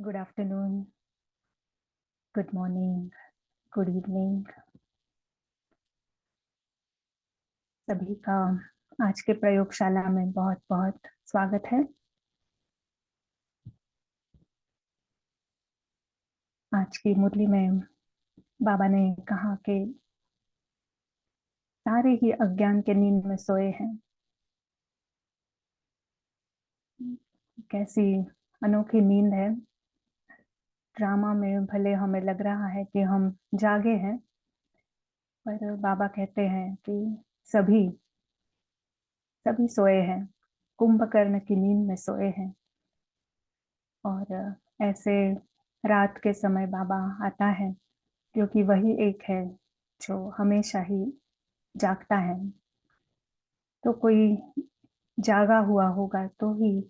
Good afternoon, good morning, good evening. सभी का आज के प्रयोगशाला में बहुत बहुत स्वागत है। आज की मुरली में बाबा ने कहा कि सारे ही अज्ञान के नींद में सोए हैं। कैसी अनोखी नींद है। ड्रामा में भले हमें लग रहा है कि हम जागे हैं, पर बाबा कहते हैं कि सभी सभी सोए हैं, कुंभकर्ण की नींद में सोए हैं। और ऐसे रात के समय बाबा आता है, क्योंकि वही एक है जो हमेशा ही जागता है। तो कोई जागा हुआ होगा तो ही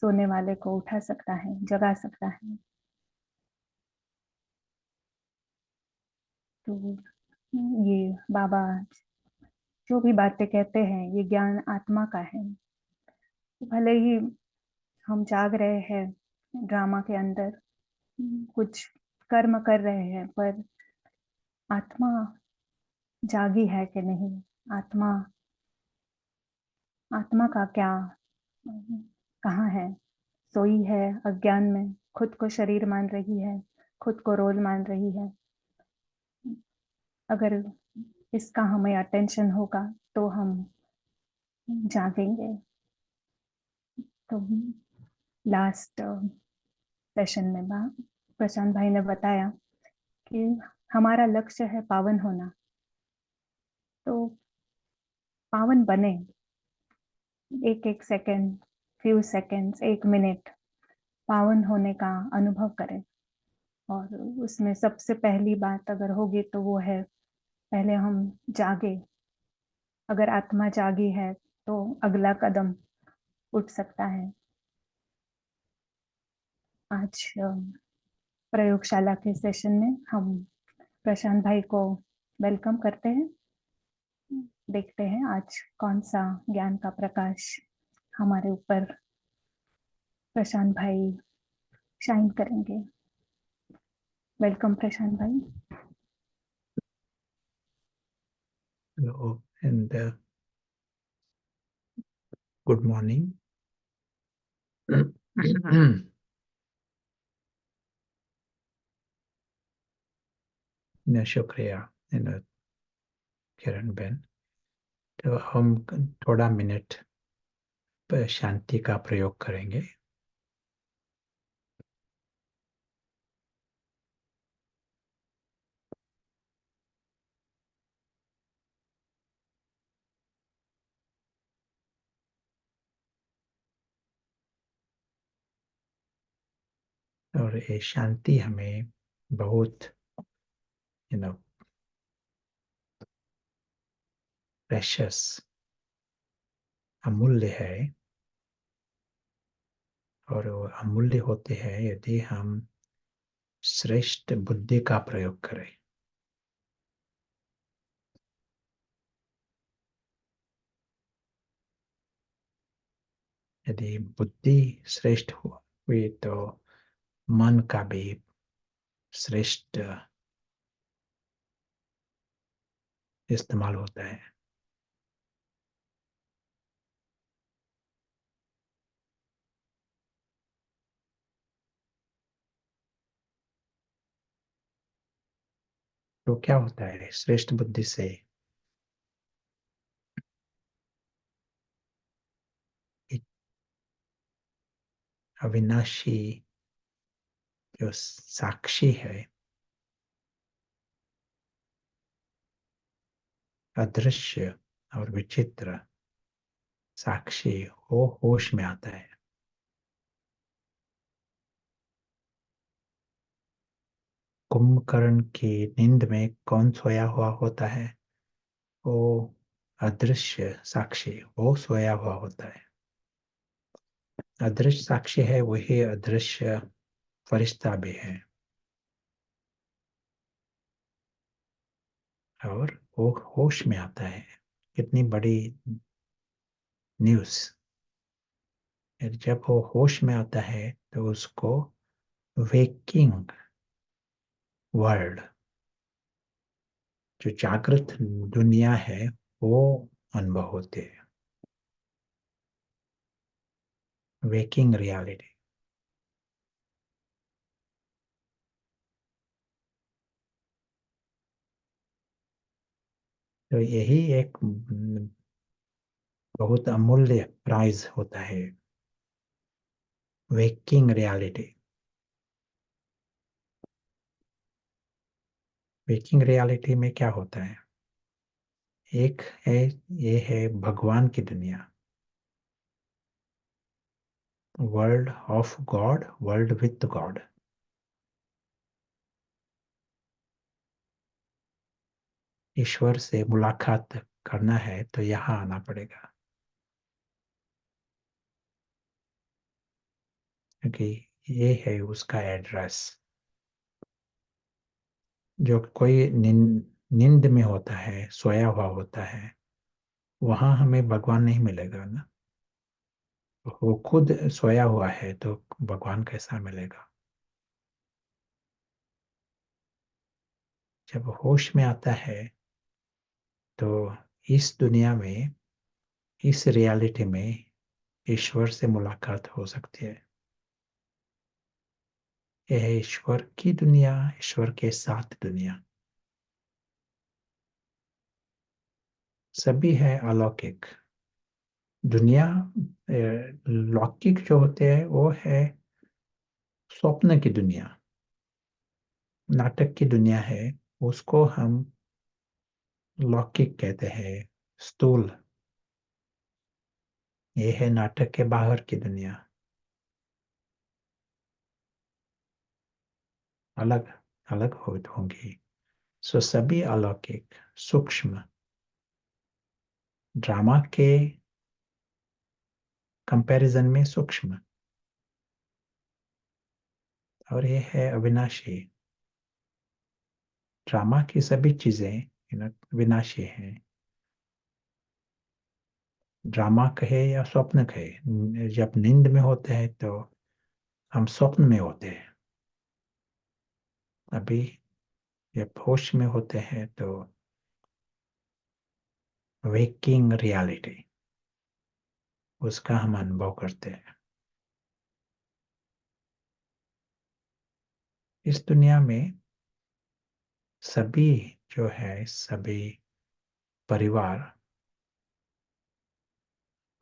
सोने वाले को उठा सकता है, जगा सकता है। तो ये बाबा जो भी बातें कहते हैं, ये ज्ञान आत्मा का है। भले ही हम जाग रहे हैं ड्रामा के अंदर, कुछ कर्म कर रहे हैं, पर आत्मा जागी है कि नहीं, आत्मा आत्मा का क्या कहाँ है? सोई है अज्ञान में, खुद को शरीर मान रही है, खुद को रोल मान रही है। अगर इसका हमें अटेंशन होगा तो हम जागेंगे। तो लास्ट सेशन में प्रशांत भाई ने बताया कि हमारा लक्ष्य है पावन होना। तो पावन बने, एक एक सेकंड, फ्यू सेकंड्स, एक मिनट पावन होने का अनुभव करें। और उसमें सबसे पहली बात अगर होगी तो वो है, पहले हम जागे। अगर आत्मा जागी है तो अगला कदम उठ सकता है। आज प्रयोगशाला के सेशन में हम प्रशांत भाई को वेलकम करते हैं। देखते हैं आज कौन सा ज्ञान का प्रकाश हमारे ऊपर प्रशांत भाई शाइन करेंगे। वेलकम प्रशांत भाई। Hello and good morning. शुक्रिया किरण बेन। तो हम थोड़ा मिनट पर शांति का प्रयोग करेंगे। और ये शांति हमें बहुत प्रेशियस, अमूल्य है। और वो अमूल्य होते हैं यदि हम श्रेष्ठ बुद्धि का प्रयोग करें। यदि बुद्धि श्रेष्ठ हुई तो मन का भी श्रेष्ठ इस्तेमाल होता है। तो क्या होता है श्रेष्ठ बुद्धि से? अविनाशी जो साक्षी है, अदृश्य और विचित्र साक्षी, वो होश में आता है। कुंभकर्ण की नींद में कौन सोया हुआ होता है? वो अदृश्य साक्षी, वो सोया हुआ होता है। अदृश्य साक्षी है, वही अदृश्य फरिश्ता भी है। और वो होश में आता है। कितनी बड़ी न्यूज़! जब वो होश में आता है तो उसको वेकिंग वर्ल्ड, जो जागृत दुनिया है, वो अनुभव होते हैं, वेकिंग रियलिटी। तो यही एक बहुत अमूल्य प्राइज होता है, वेकिंग रियलिटी। वेकिंग रियलिटी में क्या होता है? एक है, ये है भगवान की दुनिया, world of God, world with God. ईश्वर से मुलाकात करना है तो यहाँ आना पड़ेगा, क्योंकि ये है उसका एड्रेस। जो कोई नींद में होता है, सोया हुआ होता है, वहां हमें भगवान नहीं मिलेगा ना। वो खुद सोया हुआ है तो भगवान कैसा मिलेगा? जब होश में आता है तो इस दुनिया में, इस रियलिटी में ईश्वर से मुलाकात हो सकती है। यह है ईश्वर की दुनिया, ईश्वर के साथ दुनिया। सभी है अलौकिक दुनिया। लौकिक जो होते हैं वो है स्वप्न की दुनिया, नाटक की दुनिया है, उसको हम लौकिक कहते हैं, स्थूल। ये है नाटक के बाहर की दुनिया, अलग अलग होंगी। सो सभी अलौकिक, सूक्ष्म, ड्रामा के कंपैरिजन में सूक्ष्म, और ये है अविनाशी। ड्रामा की सभी चीजें विनाशी हैं। ड्रामा कहे या स्वप्न कहे, जब नींद में होते हैं तो हम स्वप्न में होते हैं। अभी जब होश में होते हैं तो वेकिंग रियलिटी, उसका हम अनुभव करते हैं। इस दुनिया में सभी जो है, सभी परिवार,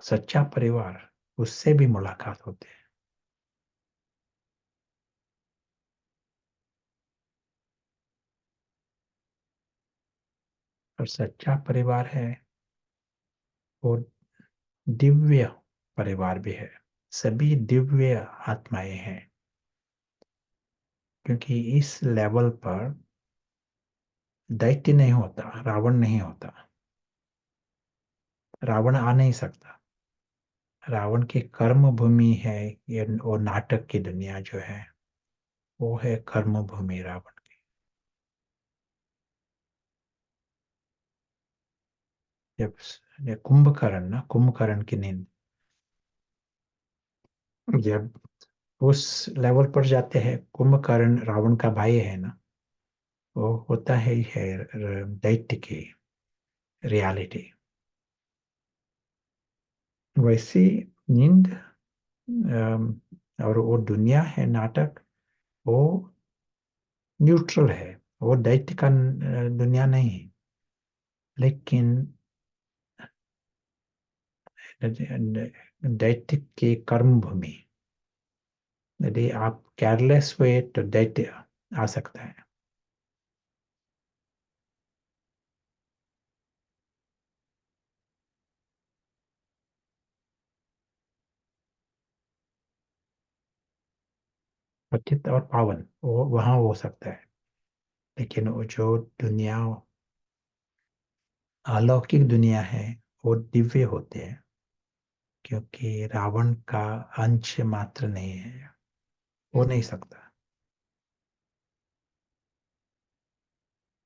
सच्चा परिवार, उससे भी मुलाकात होती है। और सच्चा परिवार है वो दिव्य परिवार भी है। सभी दिव्य आत्माएं हैं, क्योंकि इस लेवल पर दैत्य नहीं होता, रावण नहीं होता। रावण आ नहीं सकता। रावण की कर्म भूमि है ये, वो नाटक की दुनिया जो है, वो है कर्म भूमि रावण की। जब ये कुंभकर्ण ना, कुंभकर्ण की नींद, जब उस लेवल पर जाते हैं, कुंभकर्ण रावण का भाई है ना, वो होता है ही है दैत्य की रियलिटी। वैसी नींद, और वो दुनिया है नाटक, वो न्यूट्रल है, वो दैत्य का दुनिया नहीं है। लेकिन दैत्य की कर्म भूमि, यदि आप केयरलेस हुए तो दैत्य आ सकता है। पतित और पावन वो वहां हो सकता है। लेकिन वो जो दुनिया, अलौकिक दुनिया है, वो दिव्य होते हैं, क्योंकि रावण का अंश मात्र नहीं है, हो नहीं सकता।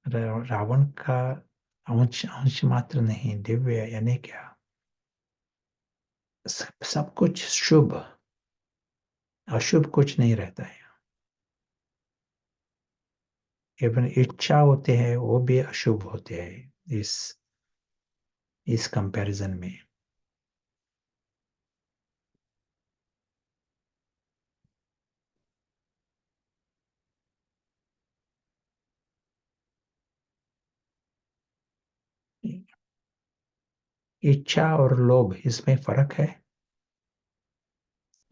रावण का अंश अंश मात्र नहीं, दिव्य यानी क्या? सब कुछ शुभ, अशुभ कुछ नहीं रहता है। इवन इच्छा होते हैं वो भी अशुभ होते हैं इस कंपैरिजन में। इच्छा और लोभ इसमें फर्क है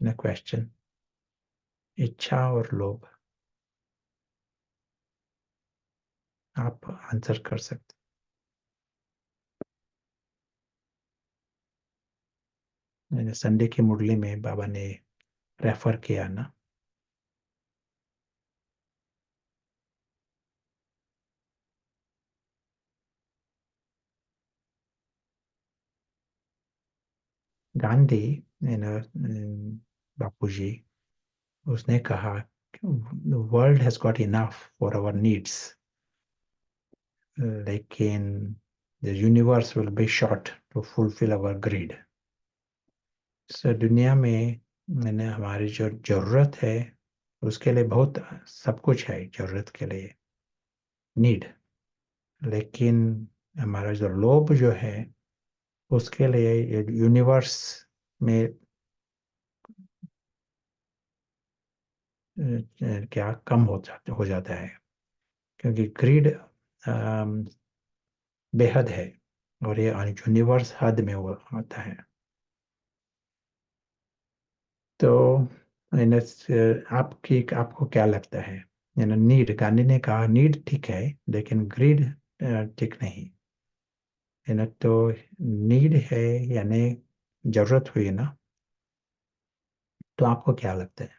न? क्वेश्चन, इच्छा और लोभ, आप आंसर कर सकते। मैंने संडे की मुरली में बाबा ने रेफर किया ना। गांधी, बापू जी, उसने कहा world has got enough for our needs, लेकिन the universe will be short to fulfil our greed. So दुनिया में मैंने हमारी जो जरूरत है उसके लिए बहुत सब कुछ है जरूरत के लिए, नीड, लेकिन हमारा जो लोभ जो है उसके लिए यूनिवर्स में क्या कम हो जाता है, क्योंकि ग्रीड बेहद है और ये यूनिवर्स हद में होता है। तो आपको क्या लगता है? नीड, गांधी ने कहा नीड ठीक है लेकिन ग्रीड ठीक नहीं है ना। तो नीड है यानी जरूरत हुई ना, तो आपको क्या लगता है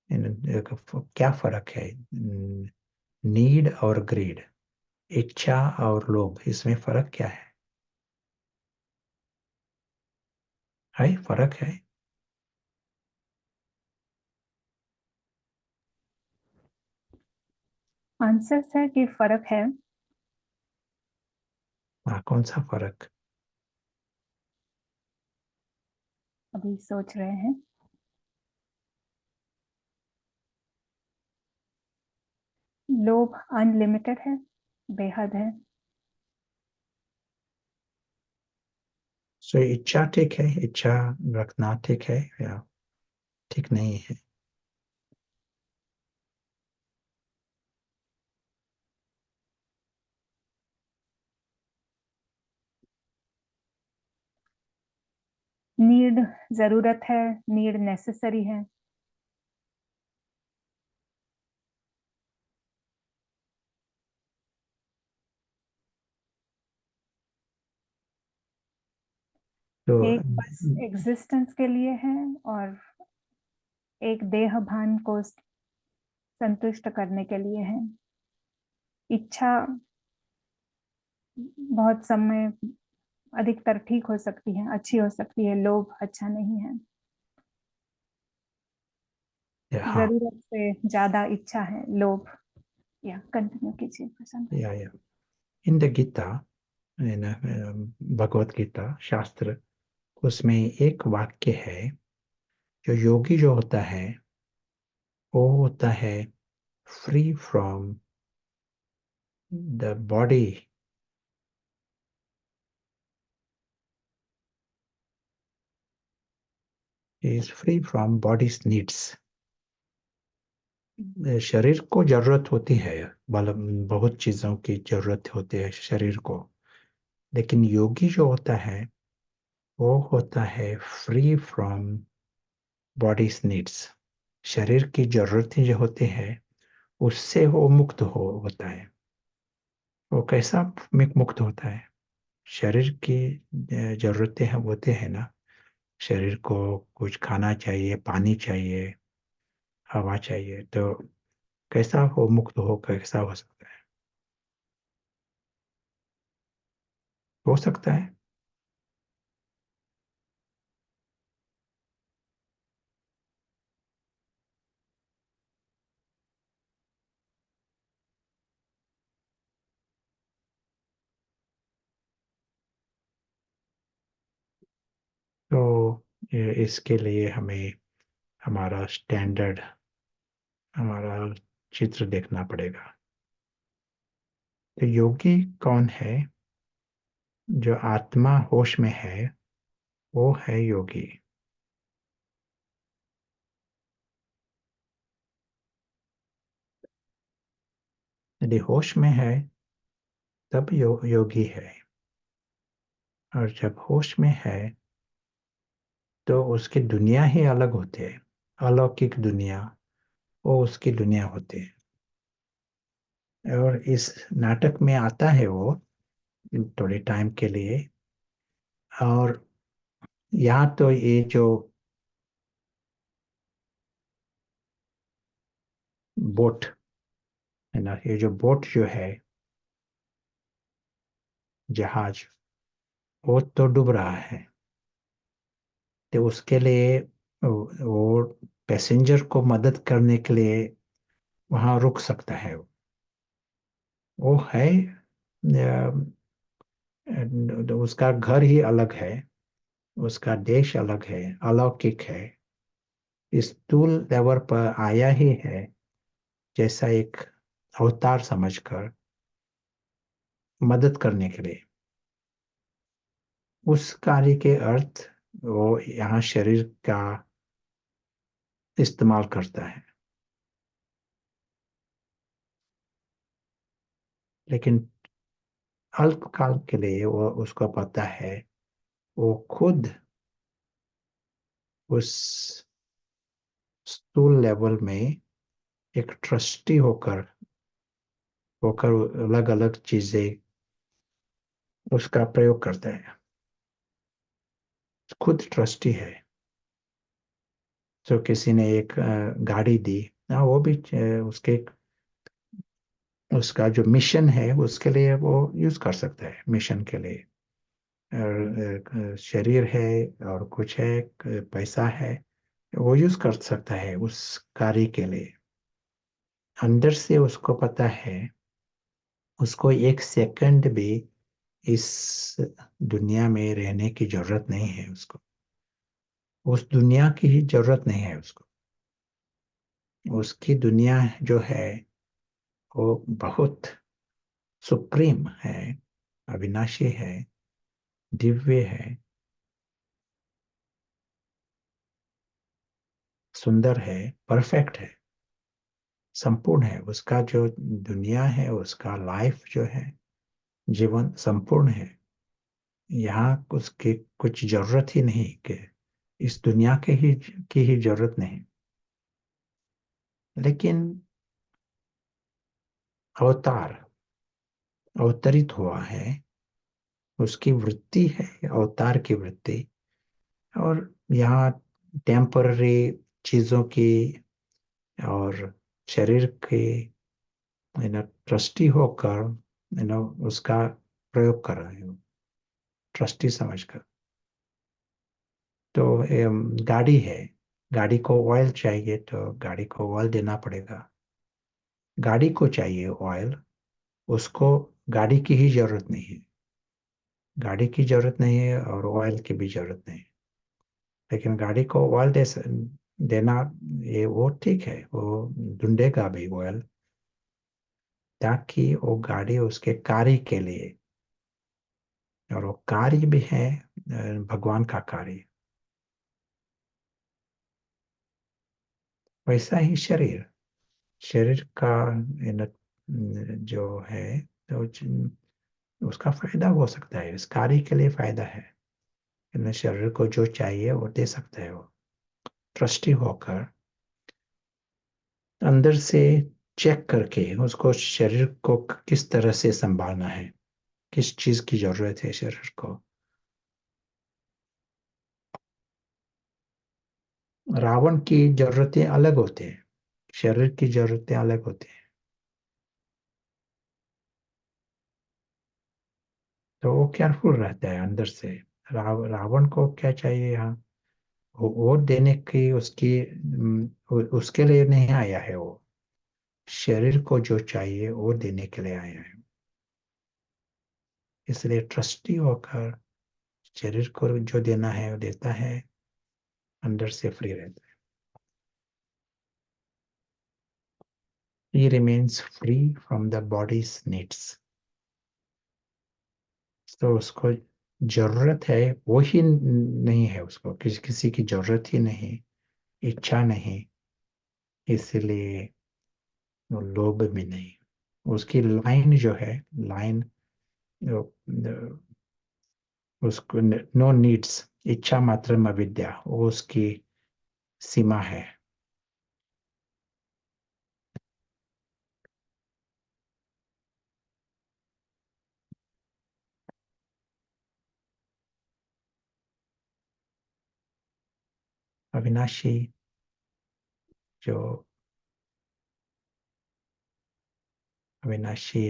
क्या फर्क है नीड और ग्रीड, इच्छा और लोभ, इसमें फर्क क्या है फर्क है? आंसर है कि फर्क है। हाँ, कौन सा फर्क? अभी सोच रहे हैं। लोभ अनलिमिटेड है, बेहद है। सो इच्छा ठीक है, इच्छा रखना ठीक है या ठीक नहीं है? नीड जरूरत है, नीड नेसेसरी है। तो एक बस एग्जिस्टेंस के लिए है और एक देह भान को संतुष्ट करने के लिए है। इच्छा बहुत समय अधिकतर ठीक हो सकती है, अच्छी हो सकती है, लोभ अच्छा नहीं है। हाँ, जरूरत से ज्यादा इच्छा है लोभ। या कंटिन्यू कीजिए पसंद। या इन द गीता, भगवत गीता शास्त्र, उसमें एक वाक्य है, जो योगी जो होता है वो होता है free from the body, is free from bodies needs. शरीर को जरूरत होती है, मतलब बहुत चीजों की जरूरत होती है शरीर को, लेकिन योगी जो होता है वो होता है फ्री फ्रॉम बॉडीज नीड्स। शरीर की जरूरतें जो होती है उससे वो मुक्त होता है। वो कैसा मुक्त होता है? शरीर की जरूरतें होते हैं ना, शरीर को कुछ खाना चाहिए, पानी चाहिए, हवा चाहिए, तो कैसा हो मुक्त हो, कैसा हो सकता है? हो सकता है। तो इसके लिए हमें हमारा स्टैंडर्ड, हमारा चित्र देखना पड़ेगा। तो योगी कौन है? जो आत्मा होश में है वो है योगी। यदि होश में है तब योगी है। और जब होश में है तो उसकी दुनिया ही अलग होती है। अलौकिक दुनिया, वो उसकी दुनिया होती है। और इस नाटक में आता है वो थोड़े टाइम के लिए। और यहाँ तो ये जो बोट है ना, ये जो बोट जो है, जहाज, वो तो डूब रहा है। तो उसके लिए वो पैसेंजर को मदद करने के लिए वहां रुक सकता है। वो है उसका घर ही अलग है, उसका देश अलग है, अलौकिक है। इस स्थूल लेवल पर आया ही है जैसा एक अवतार समझकर मदद करने के लिए। उस कार्य के अर्थ वो यहाँ शरीर का इस्तेमाल करता है। लेकिन अल्पकाल के लिए वो, उसको पता है, वो खुद उस स्थूल लेवल में एक ट्रस्टी होकर होकर अलग अलग चीजें उसका प्रयोग करता है। खुद ट्रस्टी है। जो किसी ने एक गाड़ी दी, ना वो भी उसके उसका जो मिशन है उसके लिए वो यूज कर सकता है, मिशन के लिए। और शरीर है और कुछ है, पैसा है, वो यूज कर सकता है उस कार्य के लिए। अंदर से उसको पता है, उसको एक सेकंड भी इस दुनिया में रहने की जरूरत नहीं है उसको। उस दुनिया की ही जरूरत नहीं है उसको। उसकी दुनिया जो है वो बहुत सुप्रीम है, अविनाशी है, दिव्य है, सुंदर है, परफेक्ट है, संपूर्ण है। उसका जो दुनिया है, उसका लाइफ जो है, जीवन संपूर्ण है। यहाँ उसकी कुछ जरूरत ही नहीं कि इस दुनिया के ही की ही जरूरत नहीं। लेकिन अवतार अवतरित हुआ है, उसकी वृत्ति है अवतार की वृत्ति। और यहाँ टेम्पररी चीजों की और शरीर की ट्रस्टी होकर उसका प्रयोग कर रहे हो, ट्रस्टी समझकर। तो गाड़ी है, गाड़ी को ऑयल चाहिए तो गाड़ी को ऑयल देना पड़ेगा। गाड़ी को चाहिए ऑयल, उसको गाड़ी की ही जरूरत नहीं है। गाड़ी की जरूरत नहीं है और ऑयल की भी जरूरत नहीं। लेकिन गाड़ी को ऑयल देना, ये वो ठीक है, वो ढूंढेगा भी ऑयल, ताकि वो गाड़ी उसके कार्य के लिए। और वो कार्य भी है भगवान का कार्य। वैसा ही शरीर, शरीर का जो है, तो उसका फायदा हो सकता है, इस कार्य के लिए फायदा है। शरीर को जो चाहिए वो दे सकता है वो, ट्रस्टी होकर अंदर से चेक करके उसको, शरीर को किस तरह से संभालना है, किस चीज की जरूरत है शरीर को। रावण की जरूरतें अलग होती हैं, शरीर की जरूरतें अलग होती हैं। तो वो केयरफुल रहता है अंदर से। रावण को क्या चाहिए यहाँ, वो देने की उसकी उसके लिए नहीं आया है वो। शरीर को जो चाहिए वो देने के लिए आया है। इसलिए ट्रस्टी होकर शरीर को जो देना है वो देता है, अंदर से फ्री रहता है। He remains free from the body's needs. तो उसको जरूरत है, वो ही नहीं है, उसको किसी की जरूरत ही नहीं, इच्छा नहीं, इसलिए वो लोभ भी नहीं। उसकी लाइन जो है, लाइन, उसको नो नीड्स, इच्छा मात्र अविद्या, वो उसकी सीमा है। अविनाशी, जो अविनाशी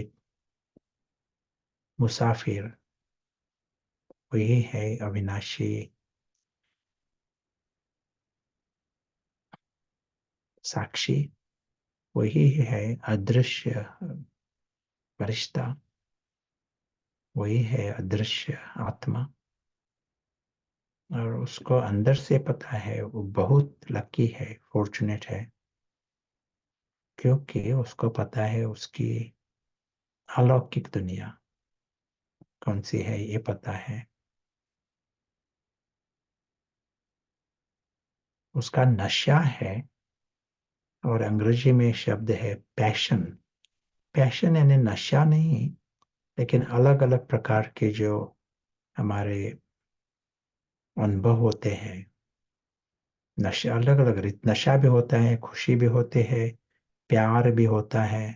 मुसाफिर, वही है अविनाशी साक्षी, वही है अदृश्य फरिश्ता, वही है अदृश्य आत्मा। और उसको अंदर से पता है, वो बहुत लकी है, फॉर्चुनेट है, क्योंकि उसको पता है उसकी अलौकिक दुनिया कौन सी है, ये पता है। उसका नशा है, और अंग्रेजी में शब्द है पैशन। पैशन यानी नशा नहीं, लेकिन अलग अलग प्रकार के जो हमारे अनुभव होते हैं, नशा अलग अलग, नशा भी होता है, खुशी भी होते हैं, प्यार भी होता है,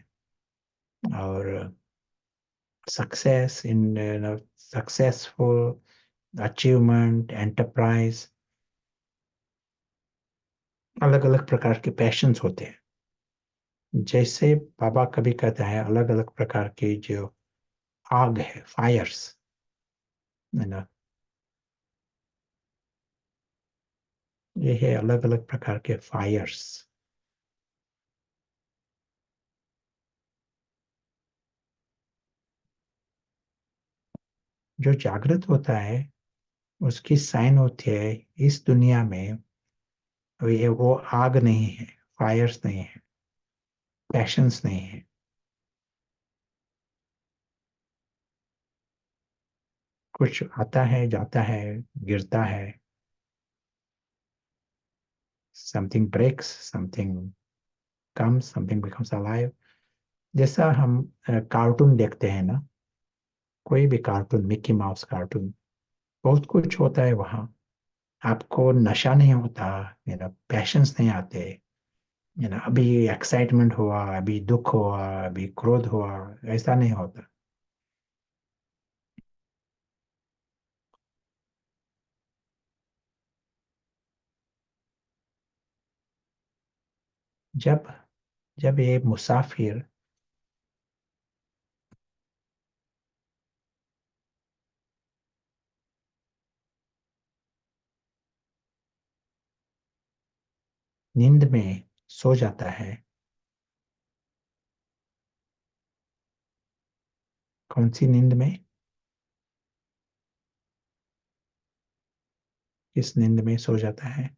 और success in, successful achievement, enterprise, अलग अलग प्रकार के पैशंस होते हैं। जैसे बाबा कभी कहता है, अलग अलग प्रकार के जो आग है, फायर्स, है ना, ये है अलग अलग प्रकार के फायर्स। जो जागृत होता है, उसकी साइन होती है इस दुनिया में, ये वो आग नहीं है, फायर्स नहीं है, पैशंस नहीं है। कुछ आता है, जाता है, गिरता है, something breaks, something comes, something becomes alive. जैसा हम कार्टून देखते हैं ना, कोई भी कार्टून, मिक्की माउस कार्टून, बहुत कुछ होता है वहाँ। आपको नशा नहीं होता, पैशंस नहीं आते, अभी एक्साइटमेंट हुआ, अभी दुख हुआ, अभी क्रोध हुआ, ऐसा नहीं होता। जब जब ये मुसाफिर नींद में सो जाता है, कौन सी नींद में, किस नींद में सो जाता है?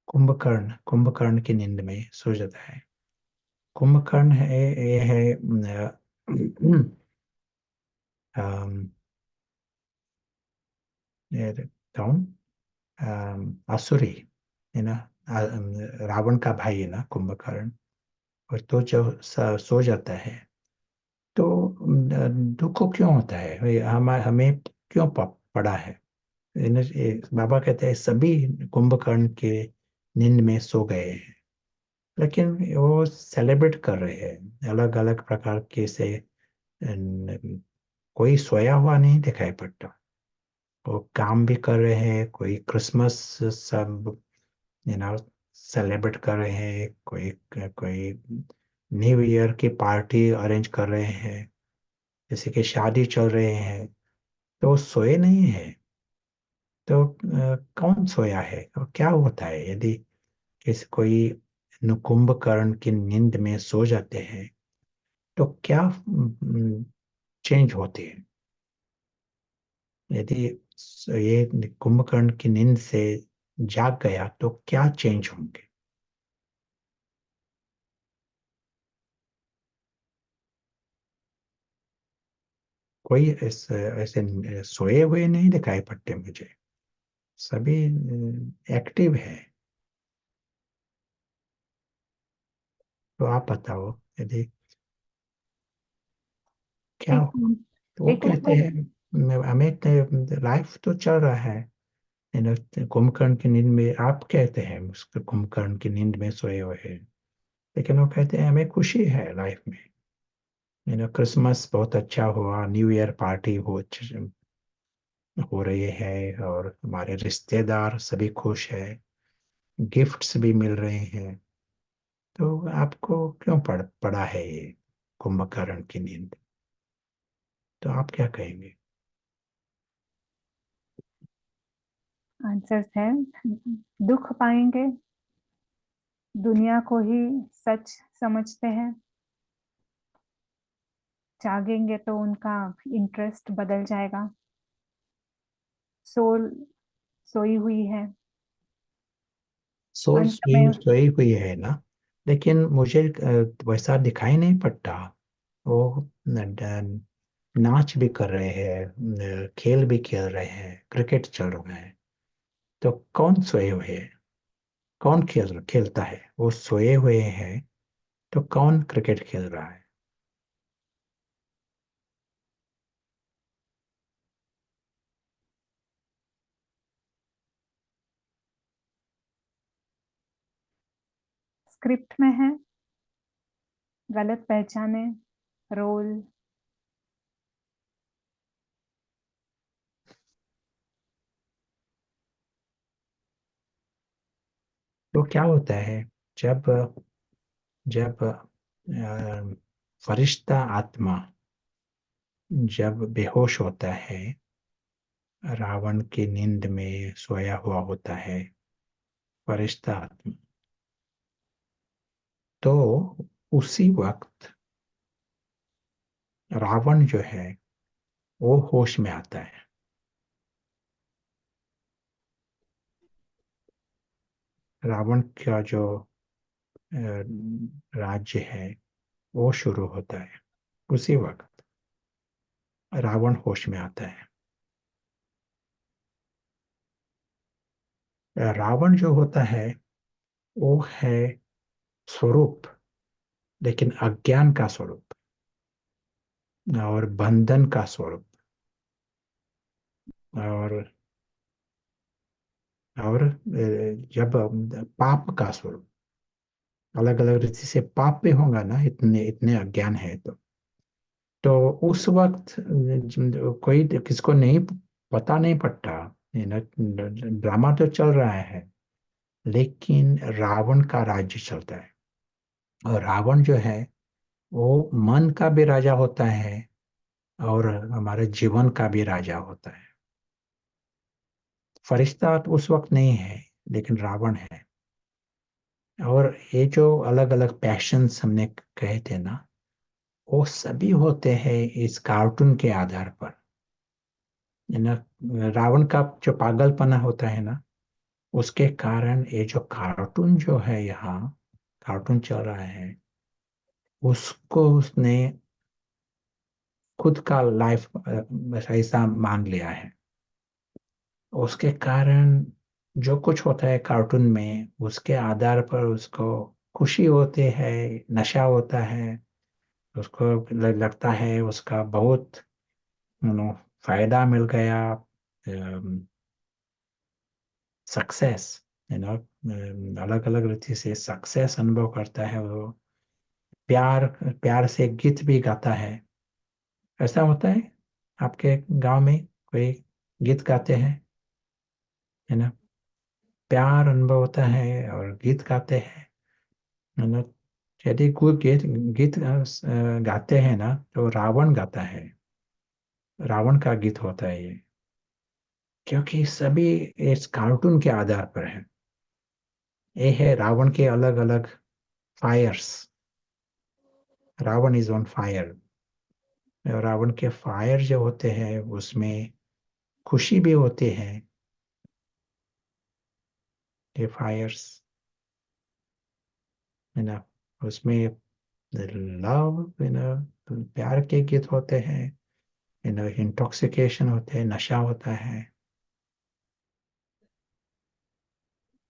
कुंभकर्ण, कुंभकर्ण की नींद में सो जाता है। कुंभकर्ण है, ये है कौन, असुरी, है ना, रावण का भाई है ना कुंभकर्ण। और तो जब सो जाता है, तो दुख क्यों होता है, हम हमें क्यों पड़ा है? बाबा कहते हैं सभी कुंभकर्ण के नींद में सो गए हैं, लेकिन वो सेलिब्रेट कर रहे हैं अलग अलग प्रकार के से। कोई सोया हुआ नहीं दिखाई पड़ता, वो काम भी कर रहे हैं, कोई क्रिसमस सब यू नो सेलिब्रेट कर रहे हैं, कोई कोई न्यू ईयर की पार्टी अरेंज कर रहे हैं, जैसे कि शादी चल रहे हैं, तो वो सोए नहीं है। तो कौन सोया है, और क्या होता है यदि किसी कोई कुंभकर्ण की नींद में सो जाते हैं, तो क्या चेंज होती है? यदि ये कुंभकर्ण की नींद से जाग गया, तो क्या चेंज होंगे? कोई ऐसे सोए हुए नहीं दिखाई पड़ते मुझे, सभी एक्टिव है। तो आप बताओ, यदि क्या एक हो। तो वो एक कहते ऊपर हैं हमें लाइफ तो चल रहा है, कुंभकर्ण की नींद में, आप कहते हैं उसको कुंभकर्ण की नींद में सोए हुए हैं, लेकिन वो कहते हैं हमें खुशी है लाइफ में। क्रिसमस बहुत अच्छा हुआ, न्यू ईयर पार्टी हो रही है, और हमारे रिश्तेदार सभी खुश है, गिफ्ट्स भी मिल रहे हैं। तो आपको क्यों पड़ा है ये कुंभकर्ण की नींद? तो आप क्या कहेंगे? आंसर्स है, दुख पाएंगे, दुनिया को ही सच समझते हैं, जागेंगे तो उनका इंटरेस्ट बदल जाएगा, सोल सोई हुई है, सोल अंत में सोई हुई है ना, लेकिन मुझे वैसा दिखाई नहीं पड़ता। वो नाच भी कर रहे हैं, खेल भी खेल रहे हैं, क्रिकेट चल रहा है। तो कौन सोए हुए है? कौन खेलता है? वो सोए हुए हैं, तो कौन क्रिकेट खेल रहा है? स्क्रिप्ट में है, गलत पहचाने रोल। तो क्या होता है जब जब फरिश्ता आत्मा जब बेहोश होता है, रावण की नींद में सोया हुआ होता है फरिश्ता आत्मा, तो उसी वक्त रावण जो है वो होश में आता है। रावण का जो राज्य है वो शुरू होता है उसी वक्त, रावण होश में आता है। रावण जो होता है वो है स्वरूप, लेकिन अज्ञान का स्वरूप और बंधन का स्वरूप, और जब पाप का स्वरूप, अलग अलग रीति से पाप भी होगा ना, इतने इतने अज्ञान है तो उस वक्त कोई किसको नहीं पता नहीं पड़ता, ड्रामा तो चल रहा है, लेकिन रावण का राज्य चलता है। और रावण जो है वो मन का भी राजा होता है और हमारे जीवन का भी राजा होता है। फरिश्ता तो उस वक्त नहीं है, लेकिन रावण है। और ये जो अलग अलग पैशंस हमने कहे थे ना, वो सभी होते हैं इस कार्टून के आधार पर। है ना, रावण का जो पागलपना होता है ना, उसके कारण ये जो कार्टून जो है यहाँ, कार्टून चल रहा है, उसको उसने खुद का लाइफ ऐसा मान लिया है। उसके कारण जो कुछ होता है कार्टून में, उसके आधार पर उसको खुशी होती है, नशा होता है, उसको लगता है उसका बहुत फायदा मिल गया, सक्सेस, अलग अलग रीति से सक्सेस अनुभव करता है वो। प्यार प्यार से गीत भी गाता है। ऐसा होता है आपके गांव में कोई गीत गाते हैं? है ना, प्यार अनुभव होता है और गीत गाते हैं। है ना, यदि कोई गीत गाते हैं ना, तो रावण गाता है, रावण का गीत होता है ये, क्योंकि सभी इस कार्टून के आधार पर है। ये है रावण के अलग अलग fires. Ravan is on fire. Ravan के फायर जो होते हैं उसमें खुशी भी होती है, ये फायर्स, है ना, उसमें लव, है ना, प्यार के गीत होते हैं, इंटॉक्सिकेशन होते हैं, नशा होता है,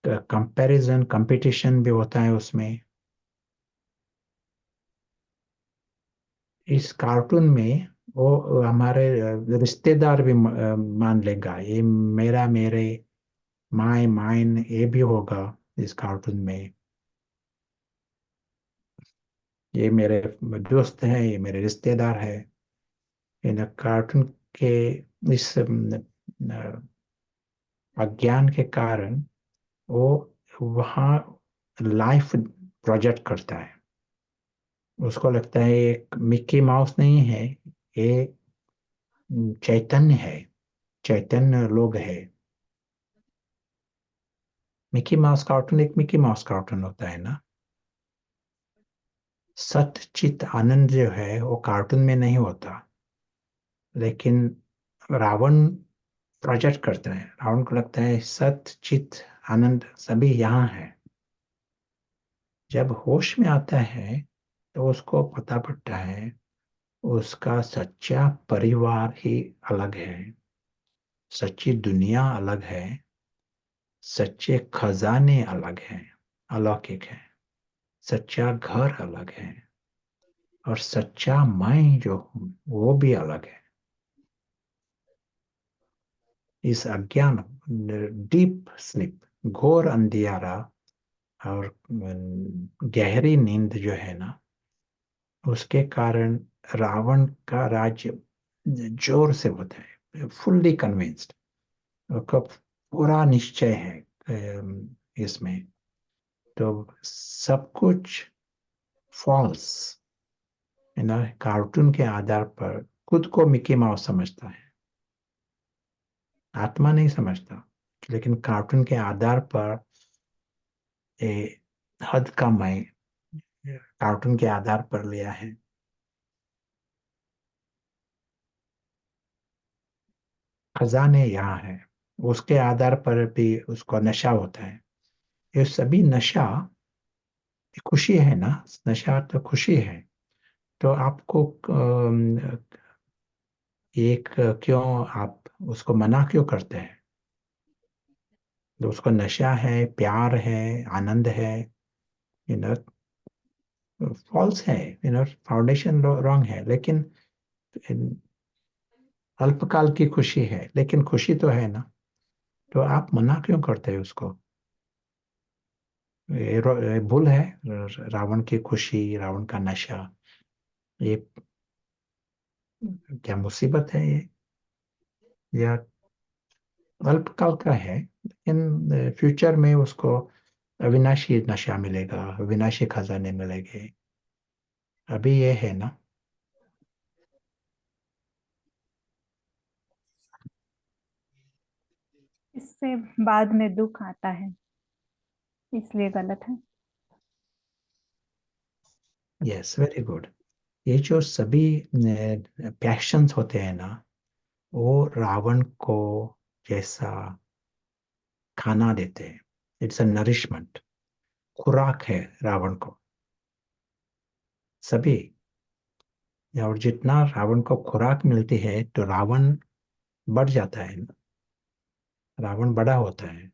कंपैरिजन कंपटीशन भी होता है उसमें। इस कार्टून में वो हमारे रिश्तेदार भी मान लेगा, ये मेरा, मेरे, माय, माइन, ये भी होगा इस कार्टून में। ये मेरे दोस्त हैं, ये मेरे रिश्तेदार है। इन कार्टून के इस अज्ञान के कारण वो वहाँ लाइफ प्रोजेक्ट करता है। उसको लगता है एक मिक्की माउस नहीं है, ये चैतन्य है, चैतन्य लोग है। मिकी माउस कार्टून एक मिकी माउस कार्टून होता है ना। सत चित आनंद जो है वो कार्टून में नहीं होता, लेकिन रावण प्रोजेक्ट करता है। रावण को लगता है सत चित आनंद सभी यहाँ है। जब होश में आता है तो उसको पता पड़ता है उसका सच्चा परिवार ही अलग है, सच्ची दुनिया अलग है, सच्चे खजाने अलग हैं, अलौकिक है, सच्चा घर अलग है, और सच्चा मैं जो हूं वो भी अलग है। इस अज्ञान, डीप स्लीप, घोर अंधियारा और गहरी नींद जो है ना, उसके कारण रावण का राज्य जोर से होता है, फुल्ली कन्विंस्ड, उसका पूरा निश्चय है इसमें। तो सब कुछ फॉल्स, है ना, कार्टून के आधार पर खुद को मिकी माउस समझता है, आत्मा नहीं समझता, लेकिन कार्टून के आधार पर ए, हद का मैं कार्टून के आधार पर लिया है। खजाने यहाँ है, उसके आधार पर भी उसको नशा होता है। ये सभी नशा खुशी है ना, नशा तो खुशी है। तो आपको एक क्यों आप उसको मना क्यों करते हैं? तो उसको नशा है, प्यार है, आनंद है, यू नो, फॉल्स है, फाउंडेशन रॉन्ग है, लेकिन अल्पकाल की खुशी है, लेकिन खुशी तो है ना। तो आप मना क्यों करते हैं उसको? ये भूल है। रावण की खुशी, रावण का नशा, ये क्या मुसीबत है ये? या अल्पकाल का है, लेकिन फ्यूचर में उसको अविनाशी नशा मिलेगा, अविनाशी खजाने मिलेंगे। अभी ये है ना। इससे बाद में दुख आता है, इसलिए गलत है। Yes, very good. ये जो सभी पैशंस होते हैं ना, वो रावण को जैसा खाना देते हैं। इट्स अ नरिशमेंट, खुराक है रावण को सभी। और जितना रावण को खुराक मिलती है तो रावण बढ़ जाता है ना, रावण बड़ा होता है।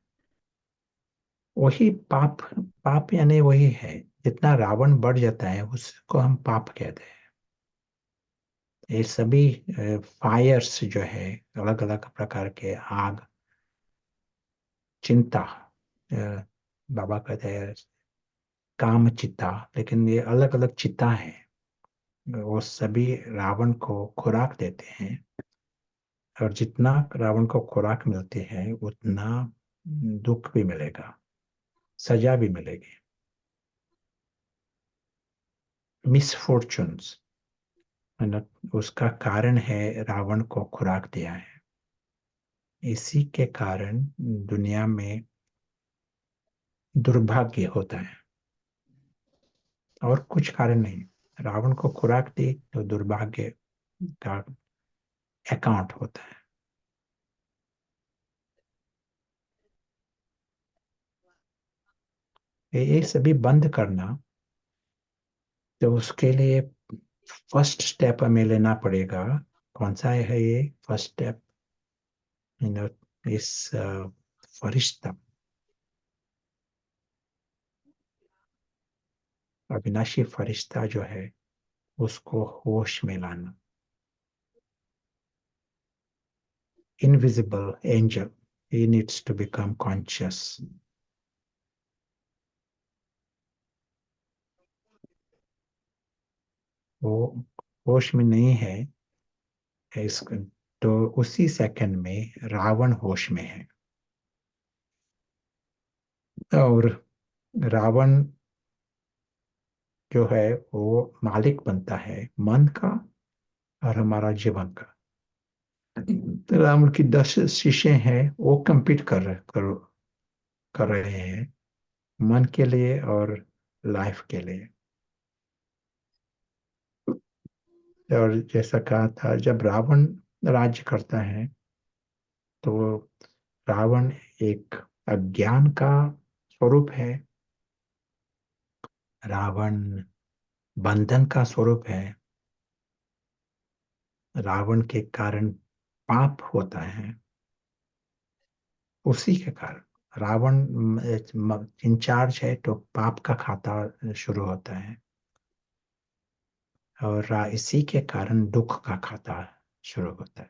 वही पाप, पाप यानी वही है, जितना रावण बढ़ जाता है उसको हम पाप कहते हैं। ये सभी फायर्स जो है, अलग अलग प्रकार के आग, चिंता, अ, बाबा कहते हैं काम चिता, लेकिन ये अलग अलग चिता है। वो सभी रावण को खुराक देते हैं, और जितना रावण को खुराक मिलती है उतना दुख भी मिलेगा, सजा भी मिलेगी, मिसफॉर्चून्स, है ना। उसका कारण है रावण को खुराक दिया है। इसी के कारण दुनिया में दुर्भाग्य होता है, और कुछ कारण नहीं। रावण को खुराक दी तो दुर्भाग्य का अकाउंट होता है। ये सभी बंद करना, तो उसके लिए फर्स्ट स्टेप हमें लेना पड़ेगा कौन सा है ये फर्स्ट स्टेप? इस फरिश्ता, अविनाशी फरिश्ता जो है उसको होश में लाना। Invisible angel, he needs to become conscious. वो होश में नहीं है इस, तो उसी सेकंड में रावण होश में है। और रावण जो है वो मालिक बनता है मन का और हमारा जीवन का। तो रावण की 10 शिष्य हैं, वो compete कर रहे हैं मन के लिए और लाइफ के लिए। और जैसा कहा था, जब रावण राज्य करता है तो रावण एक अज्ञान का स्वरूप है, रावण बंधन का स्वरूप है, रावण के कारण पाप होता है। उसी के कारण रावण इंचार्ज है तो पाप का खाता शुरू होता है, और इसी के कारण दुख का खाता शुरू होता है।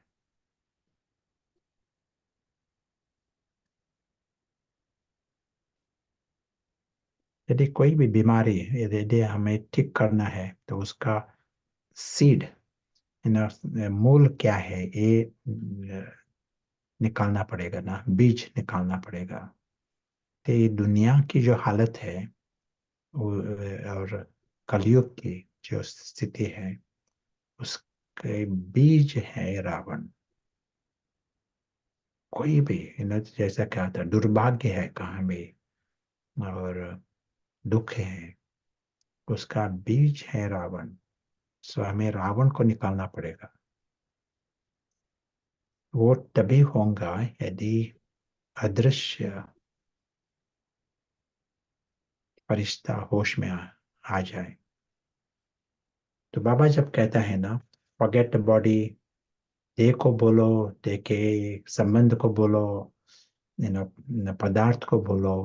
यदि कोई भी बीमारी है, यदि हमें ठीक करना है तो उसका सीड, मूल क्या है ये निकालना पड़ेगा ना, बीज निकालना पड़ेगा। तो ये दुनिया की जो हालत है और कलयुग की जो स्थिति है उसके बीज है रावण। कोई भी जैसा क्या था, दुर्भाग्य है कहाँ भी और दुख है, उसका बीज है रावण। सो हमें रावण को निकालना पड़ेगा। वो तभी होगा यदि अदृश्य फरिश्ता होश में आ जाए। तो बाबा जब कहता है ना, फॉरगेट बॉडी, देह को बोलो, देह के संबंध को बोलो, पदार्थ को बोलो।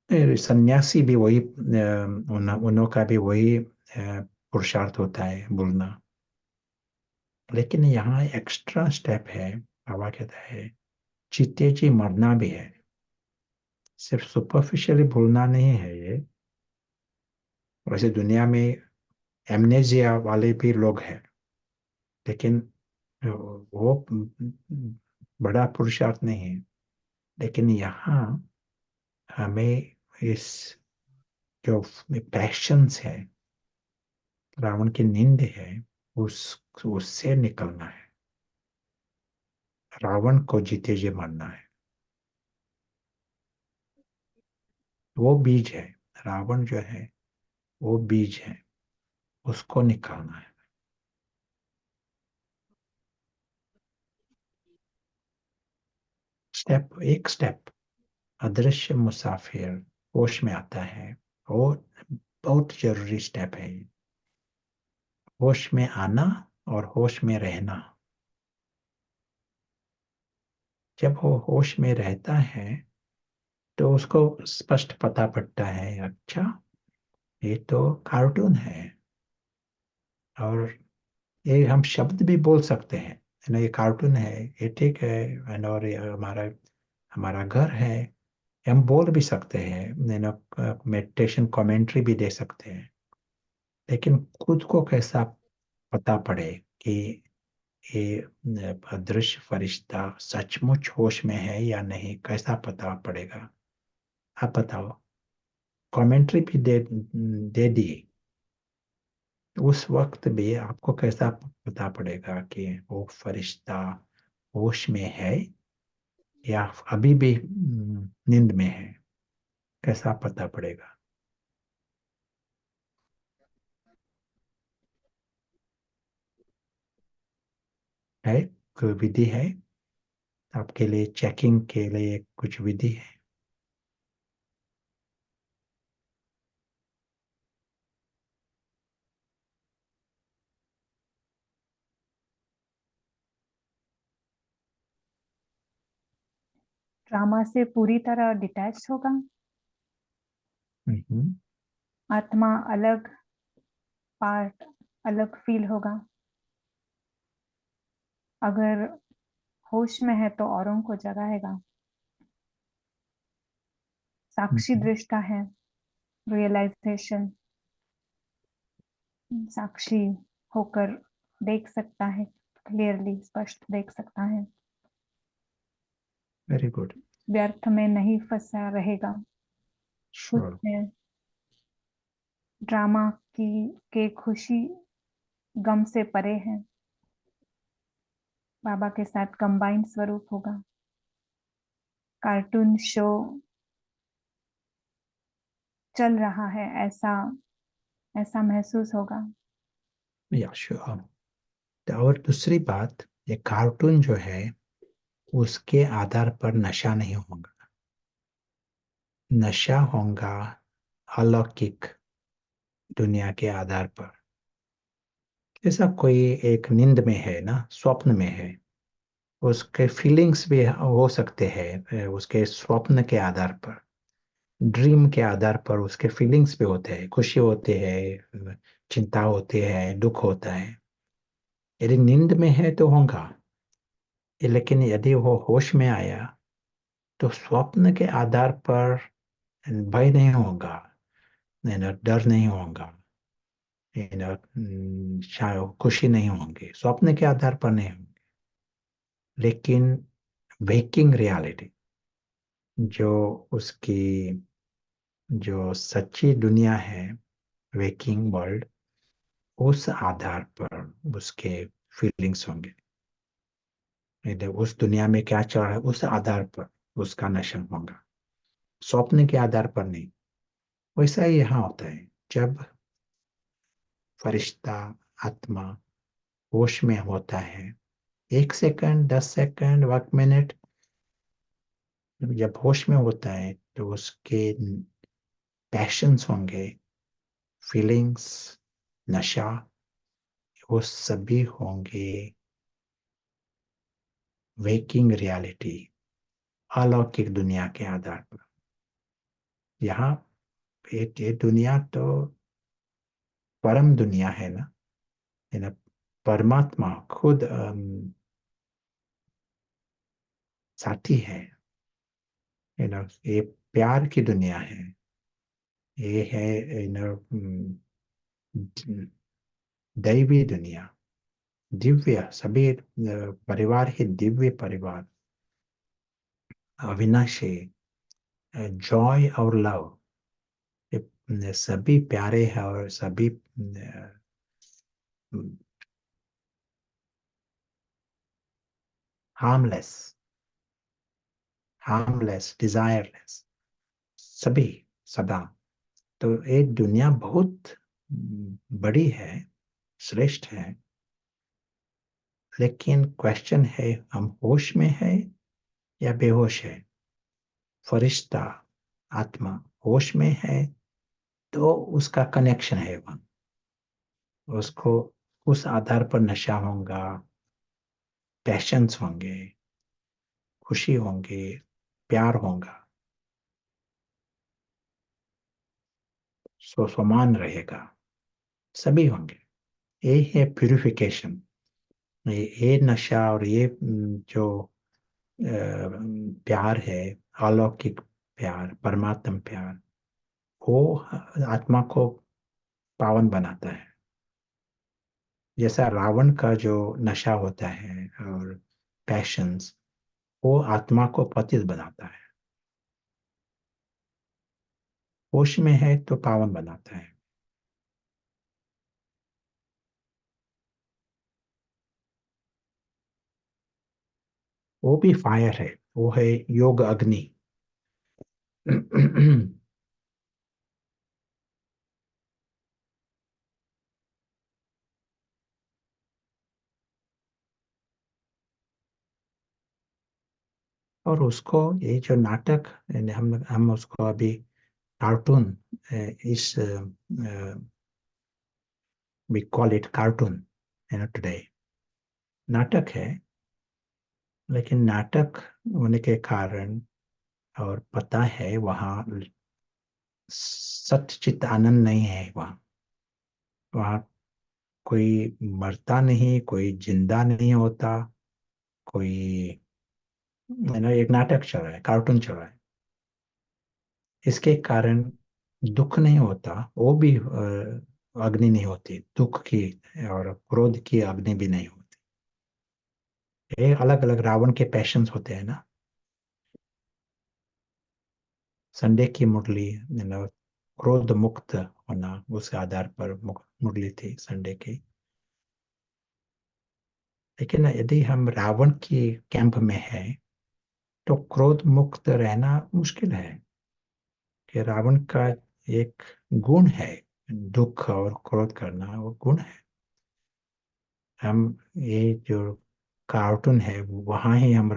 सन्यासी भी वही, उन्हों का भी वही पुरुषार्थ होता है बोलना। लेकिन यहाँ एक्स्ट्रा स्टेप है, बाबा कहता है जीते जी मरना भी है। सिर्फ सुपरफिशियली भूलना नहीं है ये। वैसे दुनिया में एमनेजिया वाले भी लोग हैं, लेकिन वो बड़ा पुरुषार्थ नहीं है। लेकिन यहाँ हमें इस जो पैशंस है, रावण की नींद है, उससे निकलना है। रावण को जीते जी मरना है। वो बीज है, रावण जो है वो बीज है, उसको निकालना है। एक स्टेप अदृश्य मुसाफिर होश में आता है। वो बहुत जरूरी स्टेप है। होश में आना और होश में रहना। जब वो होश में रहता है तो उसको स्पष्ट पता पड़ता है, अच्छा ये तो कार्टून है। और ये हम शब्द भी बोल सकते हैं, ये कार्टून है, ये ठीक है, और ये हमारा हमारा घर है। हम बोल भी सकते हैं, मेडिटेशन कमेंट्री भी दे सकते हैं। लेकिन खुद को कैसा पता पड़े कि ये अदृश्य फरिश्ता सचमुच होश में है या नहीं, कैसा पता पड़ेगा? आप बताओ। कमेंट्री भी दे दी, उस वक्त भी आपको कैसा पता पड़ेगा कि वो फरिश्ता होश में है या अभी भी नींद में है? कैसा पता पड़ेगा? है कोई विधि है आपके लिए? चेकिंग के लिए कुछ विधि है? ड्रामा से पूरी तरह डिटैच होगा, हम्म, आत्मा अलग, पार्ट अलग फील होगा। अगर होश में है तो औरों को जगाएगा। साक्षी हम्म, दृष्टा है, रियलाइजेशन, साक्षी होकर देख सकता है, क्लियरली स्पष्ट देख सकता है, वेरी गुड, व्यर्थ में नहीं फंसा रहेगा खुद श्योर। में। ड्रामा की के खुशी गम से परे है, बाबा के साथ कंबाइंड स्वरूप होगा। कार्टून शो चल रहा है, ऐसा ऐसा महसूस होगा। या श्योर। और दूसरी बात, ये कार्टून जो है उसके आधार पर नशा नहीं होगा, नशा होगा अलौकिक दुनिया के आधार पर। जैसा कोई एक नींद में है ना, स्वप्न में है, उसके फीलिंग्स भी हो सकते हैं उसके स्वप्न के आधार पर, ड्रीम के आधार पर उसके फीलिंग्स भी होते हैं, खुशी होती है, चिंता होती है, दुख होता है। यदि नींद में है तो होगा, लेकिन यदि वो होश में आया तो स्वप्न के आधार पर भय नहीं होगा, डर नहीं होगा, शायद खुशी नहीं होंगी, स्वप्न के आधार पर नहीं होंगे। लेकिन वेकिंग रियलिटी, जो उसकी जो सच्ची दुनिया है, वेकिंग वर्ल्ड, उस आधार पर उसके फीलिंग्स होंगे। उस दुनिया में क्या चल रहा है उस आधार पर उसका नशा होगा, स्वप्न के आधार पर नहीं। वैसा ही यहाँ होता है, जब फरिश्ता, आत्मा होश में होता है, 1 सेकंड, 10 सेकंड, 1 मिनट, जब होश में होता है तो उसके पैशंस होंगे, फीलिंग्स, नशा, वो सभी होंगे वेकिंग रियलिटी, अलौकिक दुनिया के आधार पर। यहाँ ये दुनिया तो परम दुनिया है ना, परमात्मा खुद साथी है ना, ये प्यार की दुनिया है, ये है दैवी दुनिया, दिव्य, सभी परिवार ही दिव्य परिवार, अविनाशी, जॉय और लव, ये सभी प्यारे हैं और सभी हार्मलेस, हार्मलेस, डिजायरलेस, सभी, सदा। तो ये दुनिया बहुत बड़ी है, श्रेष्ठ है। लेकिन क्वेश्चन है, हम होश में है या बेहोश है? फरिश्ता, आत्मा होश में है तो उसका कनेक्शन है वहां, उसको उस आधार पर नशा होगा, पैशंस होंगे, खुशी होंगे, प्यार होगा, समान रहेगा, सभी होंगे। ये है प्यूरिफिकेशन। ये नशा और ये जो प्यार है, अलौकिक प्यार, परमात्म प्यार, वो आत्मा को पावन बनाता है। जैसा रावण का जो नशा होता है और पैशंस, वो आत्मा को पतित बनाता है, होश में है तो पावन बनाता है। वो भी फायर है, वो है योग अग्नि। और उसको ये जो नाटक, हम उसको अभी कार्टून, इस we call it cartoon today, नाटक है। लेकिन नाटक होने के कारण और पता है वहाँ सच्चित आनंद नहीं है। वहाँ वहाँ कोई मरता नहीं, कोई जिंदा नहीं होता, कोई एक नाटक चल रहा है, कार्टून चल रहा है। इसके कारण दुख नहीं होता, वो भी अग्नि नहीं होती दुख की, और क्रोध की अग्नि भी नहीं होती। ये अलग अलग रावण के पैशंस होते हैं ना। संडे की मुरली, क्रोध मुक्त होना, उसके आधार पर मुरली थी संडे की। लेकिन यदि हम रावण की कैंप में है तो क्रोध मुक्त रहना मुश्किल है। कि रावण का एक गुण है, दुख और क्रोध करना, वो गुण है। हम ये जो कार्टून है वहाँ ही हम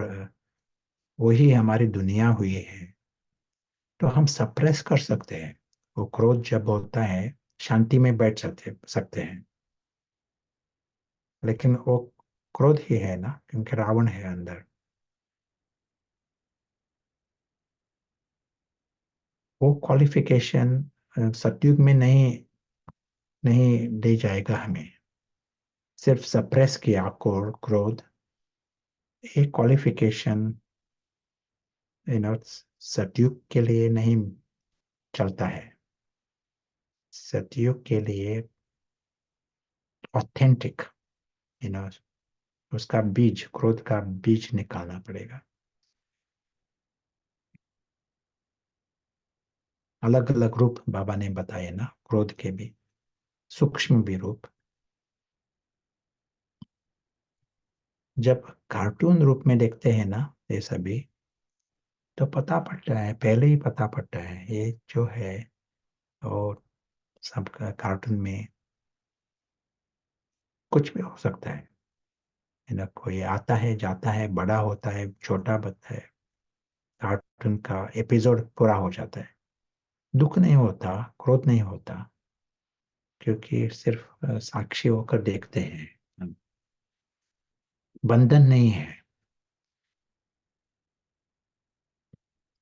वही हमारी दुनिया हुई है। तो हम सप्रेस कर सकते हैं। वो क्रोध जब होता है, शांति में बैठ सकते सकते हैं। लेकिन वो क्रोध ही है ना, क्योंकि रावण है अंदर। वो क्वालिफिकेशन सतयुग में नहीं नहीं दे जाएगा हमें। सिर्फ सप्रेस किया क्रोध, एक क्वालिफिकेशन यू नो सतयुग के लिए नहीं चलता है। सतयुग के लिए ऑथेंटिक यू नो उसका बीज, क्रोध का बीज निकालना पड़ेगा। अलग अलग रूप बाबा ने बताए ना, क्रोध के भी सूक्ष्म भी रूप। जब कार्टून रूप में देखते हैं ना ये सभी, तो पता पड़ता है, पहले ही पता पड़ता है ये जो है। और सबका कार्टून में कुछ भी हो सकता है। कोई आता है जाता है, बड़ा होता है, छोटा बनता है, कार्टून का एपिसोड पूरा हो जाता है। दुख नहीं होता, क्रोध नहीं होता, क्योंकि सिर्फ साक्षी होकर देखते हैं। बंधन नहीं है।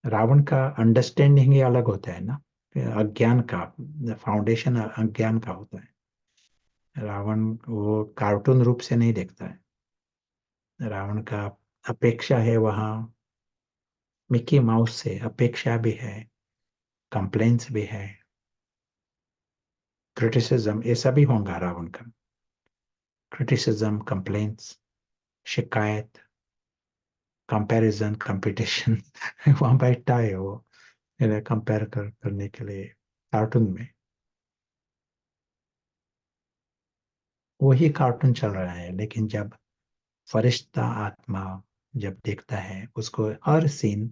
रावण का अंडरस्टैंडिंग ही अलग होता है ना, अज्ञान का। फाउंडेशन अज्ञान का होता है। रावण वो कार्टून रूप से नहीं देखता है। रावण का अपेक्षा है वहाँ, मिकी माउस से अपेक्षा भी है, कंप्लेंट्स भी है, क्रिटिसिज्म, ये सभी होगा रावण का। क्रिटिसिज्म, कंप्लेंट्स, शिकायत, कंपैरिजन, कंपटीशन वहां बैठता है वो कंपेयर करने के लिए कार्टून में। वही कार्टून चल रहा है। लेकिन जब फरिश्ता आत्मा जब देखता है, उसको हर सीन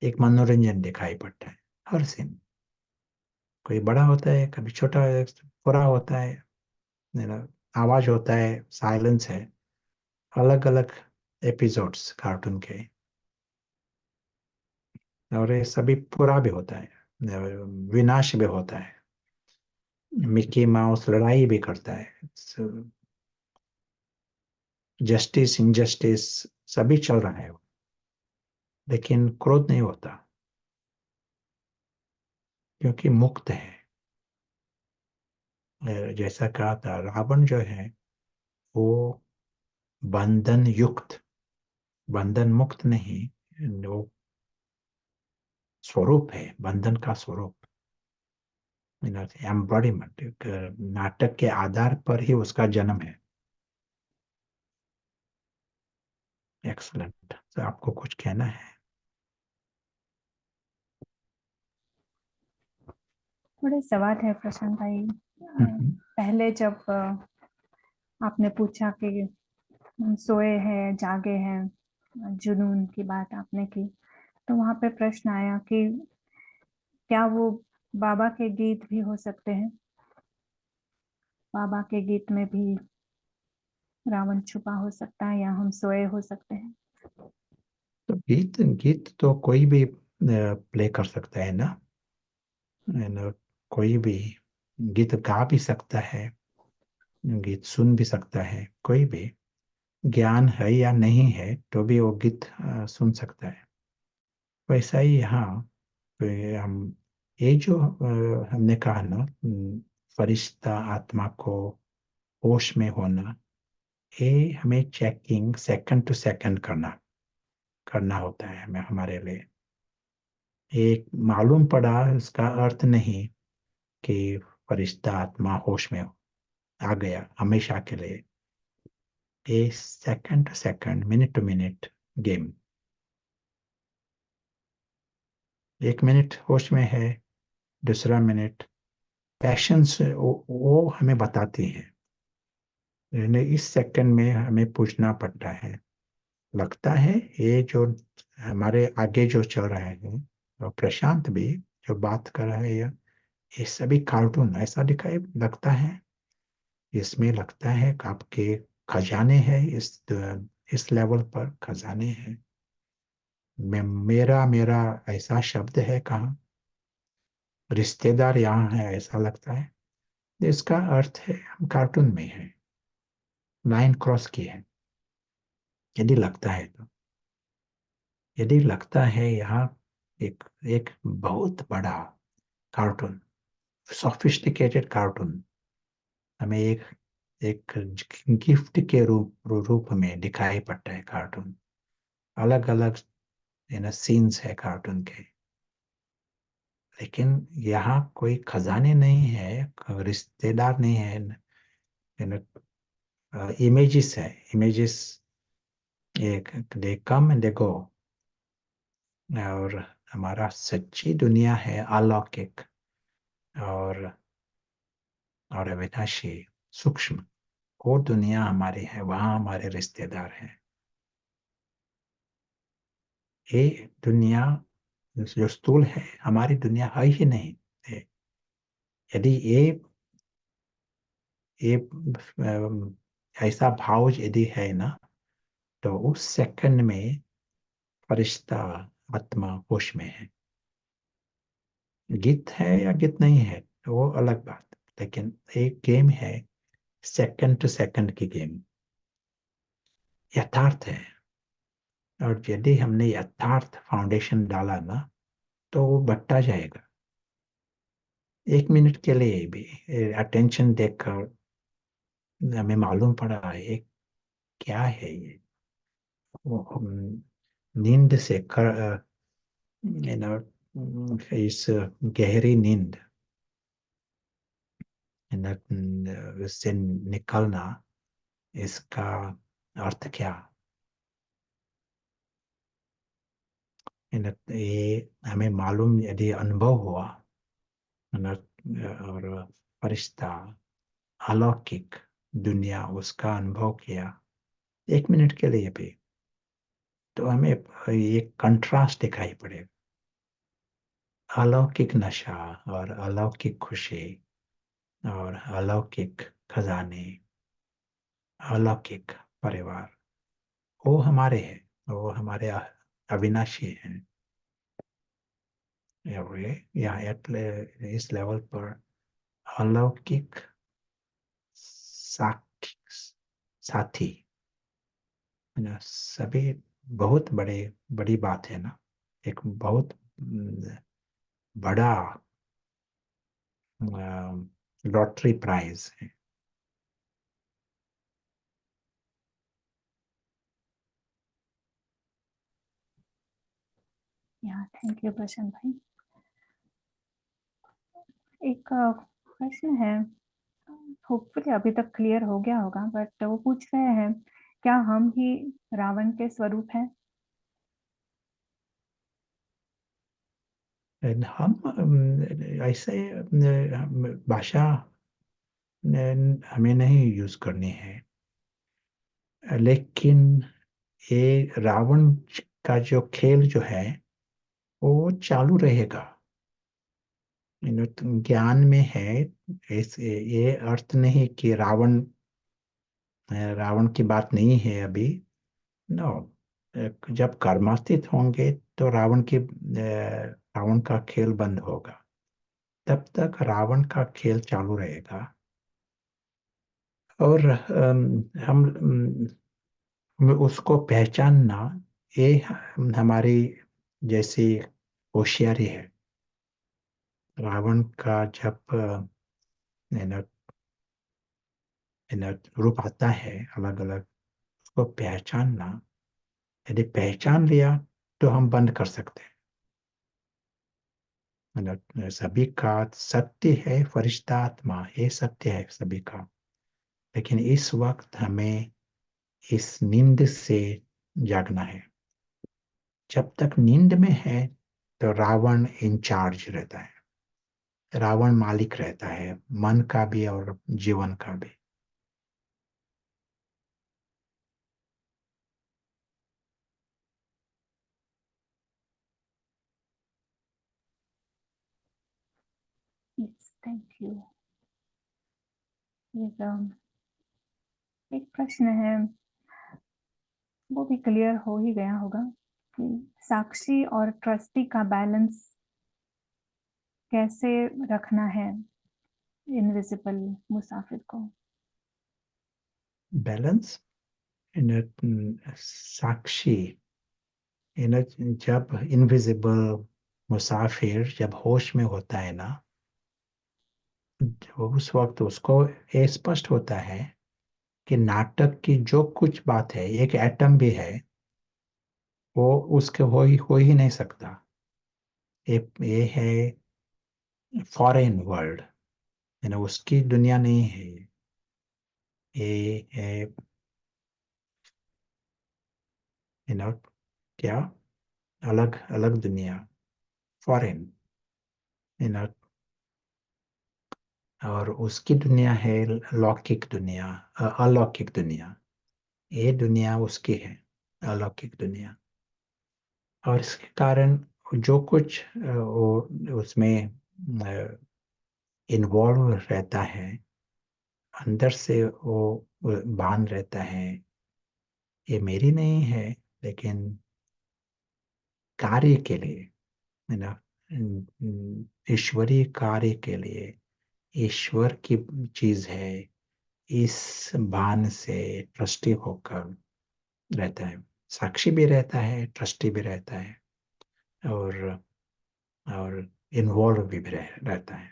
एक मनोरंजन दिखाई पड़ता है। हर सीन कोई बड़ा होता है, कभी छोटा पूरा होता है, आवाज होता है, साइलेंस है, अलग अलग एपिसोड्स कार्टून के। और ये सभी पूरा भी होता है, विनाश भी होता है। मिकी माउस लड़ाई भी करता है, जस्टिस इनजस्टिस सभी चल रहा है। लेकिन क्रोध नहीं होता, क्योंकि मुक्त है। जैसा कहा था, रावण जो है वो बंधन युक्त, बंधन मुक्त नहीं, वो स्वरूप है, बंधन का स्वरूप। एम्बॉडीमेंट, नाटक के आधार पर ही उसका जन्म है। एक्सलेंट। तो आपको कुछ कहना है? थोड़े सवाल है प्रशांत भाई। हम्म। पहले जब आपने पूछा कि हम सोए हैं जागे हैं, जुनून की बात आपने की, तो वहां पे प्रश्न आया कि क्या वो बाबा के गीत भी हो सकते हैं? बाबा के गीत में भी रावण छुपा हो सकता है, या हम सोए हो सकते हैं? तो गीत गीत तो कोई भी प्ले कर सकता है ना। कोई भी गीत गा भी सकता है, गीत सुन भी सकता है कोई भी। ज्ञान है या नहीं है तो भी वो गीत सुन सकता है। वैसा ही यहाँ पे हम ये जो हमने कहा ना, फरिश्ता आत्मा को होश में होना, ये हमें चेकिंग सेकंड टू सेकंड करना करना होता है हमें, हमारे लिए। एक मालूम पड़ा इसका अर्थ नहीं कि फरिश्ता आत्मा होश में आ गया हमेशा के लिए। ये second to second, minute to minute game. 1 minute होश में है, दूसरा मिनट पैशंस वो हमें बताती है। यानी इस सेकंड में हमें पूछना पड़ता है। लगता है ये जो हमारे आगे जो चल रहा है, और प्रशांत भी जो बात कर रहा है, ये सभी कार्टून ऐसा दिखाई लगता है। इसमें लगता है कि आपके खजाने हैं, इस लेवल पर खजाने हैं। मेरा मेरा ऐसा शब्द है कहाँ, रिश्तेदार यहाँ है ऐसा लगता है। इसका अर्थ है हम कार्टून में है, लाइन क्रॉस की है। यदि लगता है तो, यदि लगता है यहाँ एक एक बहुत बड़ा कार्टून, सोफिस्टिकेटेड कार्टून हमें एक एक गिफ्ट के रूप में दिखाई पड़ता है। कार्टून अलग अलग सीन्स है कार्टून के, लेकिन यहाँ कोई खजाने नहीं है, रिश्तेदार नहीं है, इमेजेस है, इमेजेस। एक दे कम एंड दे गो। और हमारा सच्ची दुनिया है अलौकिक और अविनाशी, सूक्ष्म। वो दुनिया हमारी है, वहां हमारे रिश्तेदार हैं। ये दुनिया जो स्थूल है, हमारी दुनिया है ही नहीं है। यदि ये ऐसा भाव यदि है ना, तो उस सेकंड में फरिश्ता आत्मा होश में है। गीत है या गीत नहीं है वो अलग बात, लेकिन एक गेम है, सेकंड टू सेकंड की गेम, यथार्थ है। और यदि हमने यथार्थ फाउंडेशन डाला ना, तो वो बढ़ता जाएगा। 1 मिनट के लिए भी अटेंशन देकर हमें मालूम पड़ा ये क्या है। ये वो नींद से कर इस गहरी नींद से निकलना, इसका अर्थ क्या। ये हमें मालूम यदि अनुभव हुआ, और फरिश्ता अलौकिक दुनिया उसका अनुभव किया 1 मिनट के लिए भी, तो हमें ये कंट्रास्ट दिखाई पड़ेगा। अलौकिक नशा और अलौकिक खुशी और अलौकिक खजाने, अलौकिक परिवार, वो हमारे हैं, वो हमारे अविनाशी हैं। यहाँ इस लेवल पर अलौकिक साथी साथी है ना, सभी बहुत बड़ी बात है ना। एक बहुत बड़ा लॉटरी प्राइज है। या थैंक यू प्रशांत भाई। एक क्वेश्चन है, होपफुली अभी तक क्लियर हो गया होगा, बट वो पूछ रहे हैं क्या हम ही रावण के स्वरूप हैं? हम ऐसे भाषा हमें नहीं यूज करनी है, लेकिन ये रावण का जो खेल जो है वो चालू रहेगा। ज्ञान में है, ये अर्थ नहीं कि रावण रावण की बात नहीं है अभी। नो, जब कर्मातीत होंगे तो रावण का खेल बंद होगा। तब तक रावण का खेल चालू रहेगा। और हम उसको पहचानना, ये हमारी जैसी होशियारी है। रावण का जब रूप आता है अलग अलग, उसको पहचानना, यदि पहचान लिया तो हम बंद कर सकते हैं। सभी का सत्य है फरिश्ता आत्मा, ये सत्य है सभी का। लेकिन इस वक्त हमें इस नींद से जागना है। जब तक नींद में है तो रावण इंचार्ज रहता है, रावण मालिक रहता है, मन का भी और जीवन का भी। Yes, thank you. एक प्रश्न है, वो भी क्लियर हो ही गया होगा कि साक्षी और ट्रस्टी का बैलेंस कैसे रखना है इनविजिबल मुसाफिर को। बैलेंस, साक्षी, जब इनविजिबल मुसाफिर जब होश में होता है ना, उस वक्त उसको ये स्पष्ट होता है कि नाटक की जो कुछ बात है, एक एटम भी है, वो उसके हो ही नहीं सकता। ये है फॉरेन वर्ल्ड, उसकी दुनिया नहीं है। ये है क्या, अलग अलग दुनिया, फॉरेन। यू और उसकी दुनिया है लौकिक दुनिया, अलौकिक दुनिया। ये दुनिया उसकी है, अलौकिक दुनिया। और इसके कारण जो कुछ वो उसमें इन्वॉल्व रहता है, अंदर से वो भान रहता है, ये मेरी नहीं है, लेकिन कार्य के लिए, है ना, ईश्वरीय कार्य के लिए, ईश्वर की चीज है। इस भान से ट्रस्टी होकर रहता है, साक्षी भी रहता है, ट्रस्टी भी रहता है, और और इन्वॉल्व भी रहता है।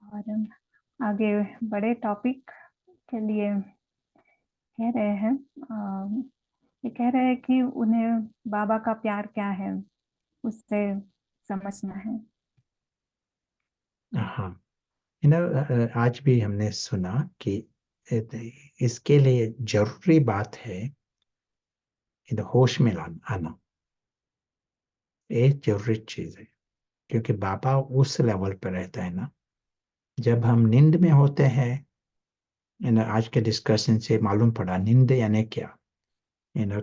और आगे बड़े टॉपिक के लिए कह रहे हैं, ये कह रहे हैं कि उन्हें बाबा का प्यार क्या है उससे समझना है। हाँ, आज भी हमने सुना कि इसके लिए जरूरी बात है होश में आना, एक जरूरी चीज है। क्योंकि बाबा उस लेवल पर रहता है ना, जब हम नींद में होते हैं, आज के डिस्कशन से मालूम पड़ा नींद यानी क्या। यू नो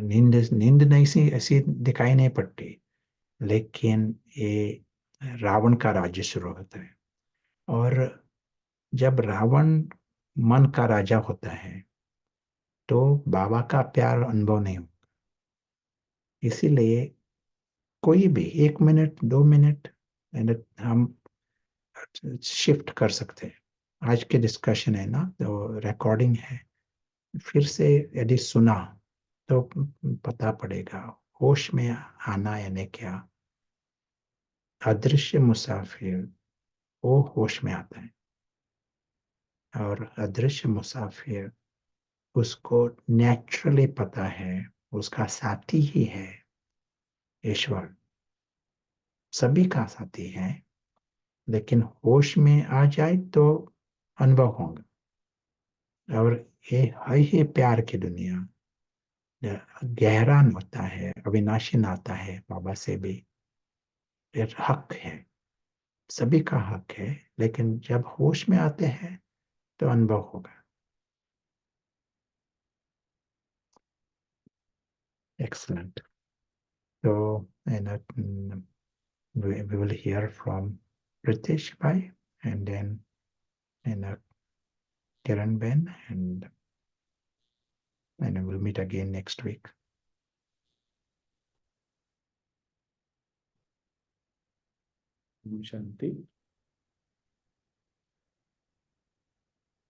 नींद नींद नहीं सी ऐसी दिखाई नहीं पड़ती, लेकिन ये रावण का राज्य शुरू होता है। और जब रावण मन का राजा होता है तो बाबा का प्यार अनुभव नहीं होता। इसीलिए कोई भी 1 मिनट 2 मिनट हम शिफ्ट कर सकते हैं। आज के डिस्कशन है ना, तो रिकॉर्डिंग है, फिर से यदि सुना तो पता पड़ेगा होश में आना यानी क्या। अदृश्य मुसाफिर वो होश में आता है, और अदृश्य मुसाफिर उसको नेचुरली पता है उसका साथी ही है ईश्वर, सभी का साथी है। लेकिन होश में आ जाए तो अनुभव होगा। और ये है ही प्यार की दुनिया, गहरा नाता है, अविनाशी नाता है बाबा से भी। ये हक है, सभी का हक है। लेकिन जब होश में आते हैं तो अनुभव होगा। Excellent. So, we will hear from Pritesh Bhai, and then Kiran Ben, and we'll meet again next week. शांति।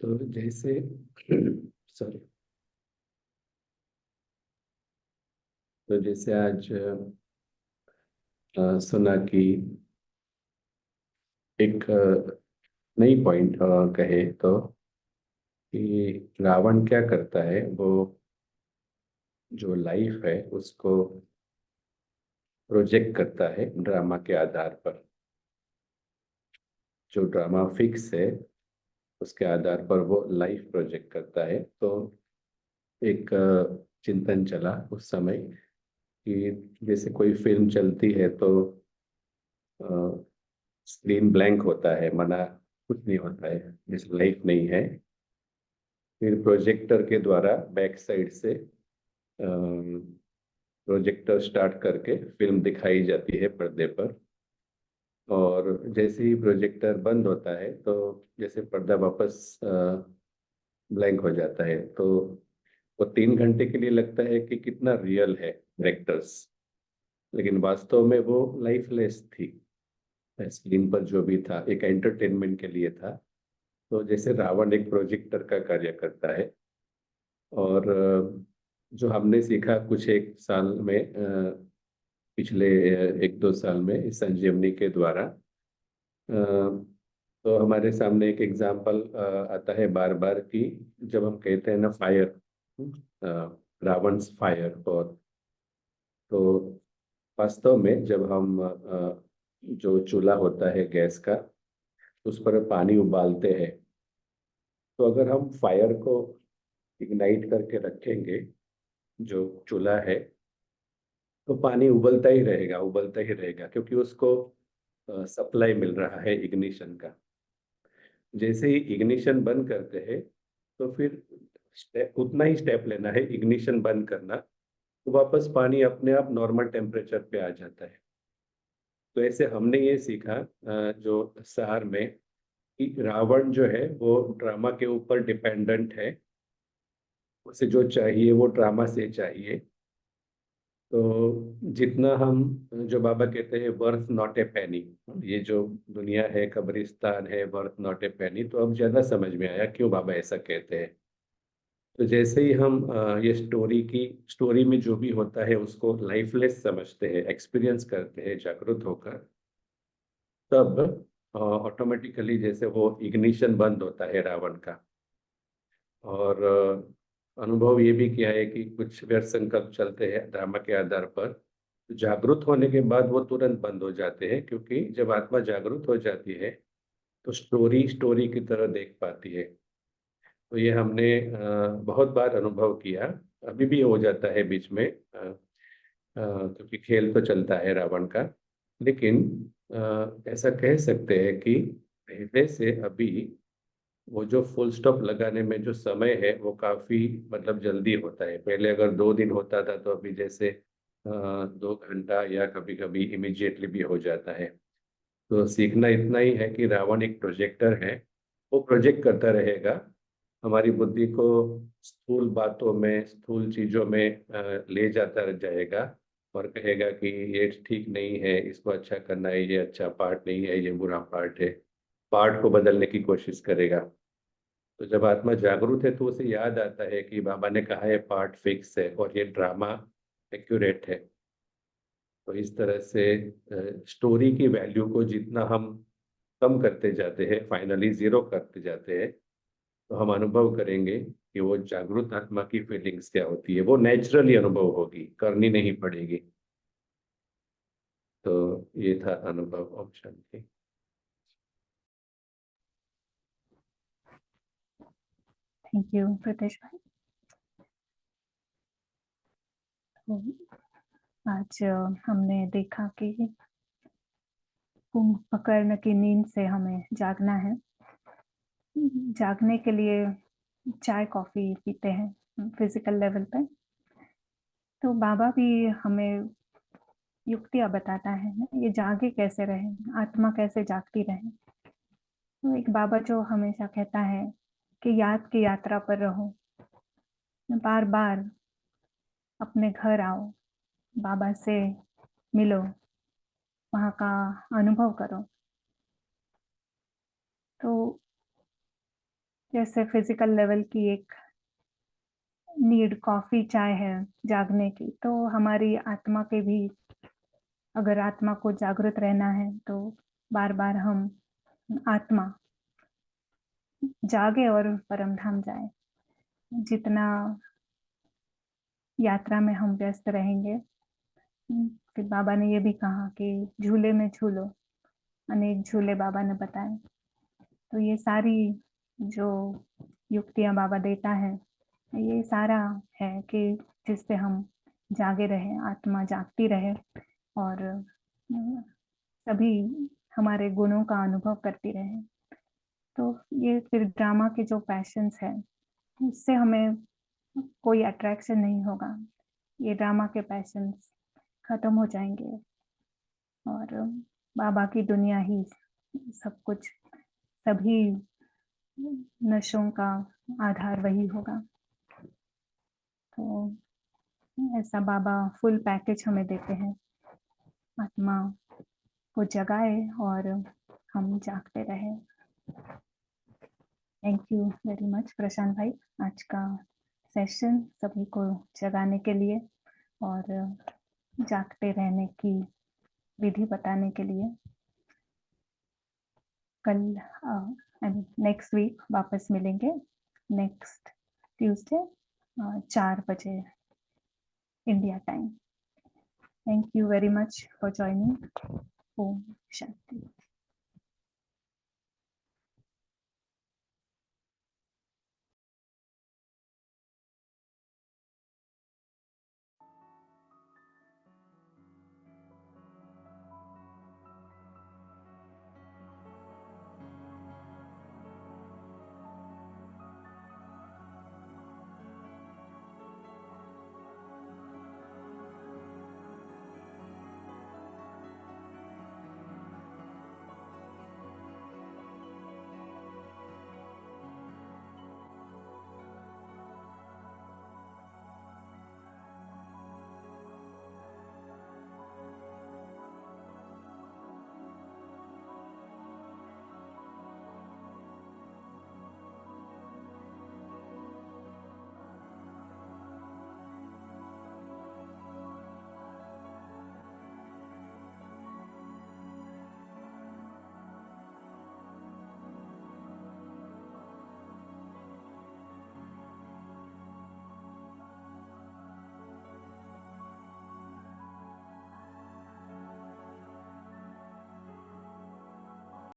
तो जैसे सॉरी, तो जैसे आज सुना कि एक नई पॉइंट कहे तो कि रावण क्या करता है, वो जो लाइफ है उसको प्रोजेक्ट करता है ड्रामा के आधार पर। जो ड्रामा फिक्स है उसके आधार पर वो लाइफ प्रोजेक्ट करता है। तो एक चिंतन चला उस समय कि जैसे कोई फिल्म चलती है तो स्क्रीन ब्लैंक होता है, मना कुछ नहीं होता है, जैसे लाइफ नहीं है। फिर प्रोजेक्टर के द्वारा बैक साइड से प्रोजेक्टर स्टार्ट करके फिल्म दिखाई जाती है पर्दे पर। और जैसे ही प्रोजेक्टर बंद होता है तो जैसे पर्दा वापस ब्लैंक हो जाता है। तो वो 3 घंटे के लिए लगता है कि कितना रियल है कैरेक्टर्स, लेकिन वास्तव में वो लाइफलेस थी। स्क्रीन पर जो भी था एक एंटरटेनमेंट के लिए था। तो जैसे रावण एक प्रोजेक्टर का कार्य करता है। और जो हमने सीखा कुछ एक साल में, पिछले 1-2 साल में इस संजीवनी के द्वारा, तो हमारे सामने एक एग्जाम्पल आता है बार बार कि जब हम कहते हैं ना फायर, रावण फायर। और तो वास्तव में जब हम जो चूल्हा होता है गैस का, उस पर पानी उबालते हैं, तो अगर हम फायर को इग्नाइट करके रखेंगे, जो चूल्हा है, तो पानी उबलता ही रहेगा, उबलता ही रहेगा, क्योंकि उसको सप्लाई मिल रहा है इग्निशन का। जैसे ही इग्निशन बंद करते हैं तो फिर उतना ही स्टेप लेना है, इग्निशन बंद करना, तो वापस पानी अपने आप नॉर्मल टेम्परेचर पे आ जाता है। तो ऐसे हमने ये सीखा जो सार में, कि रावण जो है वो ड्रामा के ऊपर डिपेंडेंट है। उसे जो चाहिए वो ड्रामा से चाहिए। तो जितना हम, जो बाबा कहते हैं वर्थ नॉट ए पेनी, ये जो दुनिया है कब्रिस्तान है, वर्थ नॉट ए पेनी, तो अब ज्यादा समझ में आया क्यों बाबा ऐसा कहते हैं। तो जैसे ही हम ये स्टोरी में जो भी होता है उसको लाइफलेस समझते हैं, एक्सपीरियंस करते हैं जागृत होकर, तब ऑटोमेटिकली जैसे वो इग्निशन बंद होता है रावण का। और अनुभव ये भी किया है कि कुछ व्यर्थ संकल्प चलते हैं ड्रामा के आधार पर, तो जागृत होने के बाद वो तुरंत बंद हो जाते हैं, क्योंकि जब आत्मा जागृत हो जाती है तो स्टोरी स्टोरी की तरह देख पाती है। तो ये हमने बहुत बार अनुभव किया। अभी भी हो जाता है बीच में, क्योंकि खेल तो चलता है रावण का। लेकिन ऐसा कह सकते हैं कि पहले से अभी वो जो फुल स्टॉप लगाने में जो समय है वो काफी मतलब जल्दी होता है। पहले अगर 2 दिन होता था, तो अभी जैसे 2 घंटा या कभी कभी इमिजिएटली भी हो जाता है। तो सीखना इतना ही है कि रावण एक प्रोजेक्टर है, वो प्रोजेक्ट करता रहेगा हमारी बुद्धि को, स्थूल बातों में स्थूल चीजों में ले जाता रह जाएगा, और कहेगा कि ये ठीक नहीं है, इसको अच्छा करना है, ये अच्छा पार्ट नहीं है, ये बुरा पार्ट है। पार्ट को बदलने की कोशिश करेगा। तो जब आत्मा जागरूक है तो उसे याद आता है कि बाबा ने कहा है पार्ट फिक्स है और ये ड्रामा एक्यूरेट है। तो इस तरह से स्टोरी की वैल्यू को जितना हम कम करते जाते हैं, फाइनली जीरो करते जाते हैं, तो हम अनुभव करेंगे कि वो जागरूक आत्मा की फीलिंग्स क्या होती है। वो नेचुरली अनुभव होगी, करनी नहीं पड़ेगी। तो ये था अनुभव। ओम शांति। थैंक यू प्रतेश भाई। तो आज हमने देखा कि कुंभकर्ण की नींद से हमें जागना है। जागने के लिए चाय कॉफी पीते हैं फिजिकल लेवल पे, तो बाबा भी हमें युक्तियां बताता है ना, ये जागे कैसे रहे, आत्मा कैसे जागती रहे। तो एक बाबा जो हमेशा कहता है कि याद की यात्रा पर रहो, बार बार अपने घर आओ, बाबा से मिलो, वहाँ का अनुभव करो। तो जैसे फिजिकल लेवल की एक नीड कॉफी चाय है जागने की, तो हमारी आत्मा के भी, अगर आत्मा को जागृत रहना है तो बार बार हम आत्मा जागे और परम धाम जाए। जितना यात्रा में हम व्यस्त रहेंगे, फिर बाबा ने ये भी कहा कि झूले में झूलो, अनेक झूले बाबा ने बताए। तो ये सारी जो युक्तियां बाबा देता है, ये सारा है कि जिससे हम जागे रहे, आत्मा जागती रहे और सभी हमारे गुणों का अनुभव करती रहे। तो ये फिर ड्रामा के जो पैशंस है, उससे हमें कोई अट्रैक्शन नहीं होगा। ये ड्रामा के पैशंस खत्म हो जाएंगे और बाबा की दुनिया ही सब कुछ, सभी नशों का आधार वही होगा। तो ऐसा बाबा फुल पैकेज हमें देते हैं, आत्मा को जगाए और हम जागते रहे। थैंक यू वेरी मच प्रशांत भाई, आज का सेशन सभी को जगाने के लिए और जागते रहने की विधि बताने के लिए। कल नेक्स्ट वीक वापस मिलेंगे, नेक्स्ट ट्यूसडे 4 बजे India time. Thank you very much for joining. ओम शांति।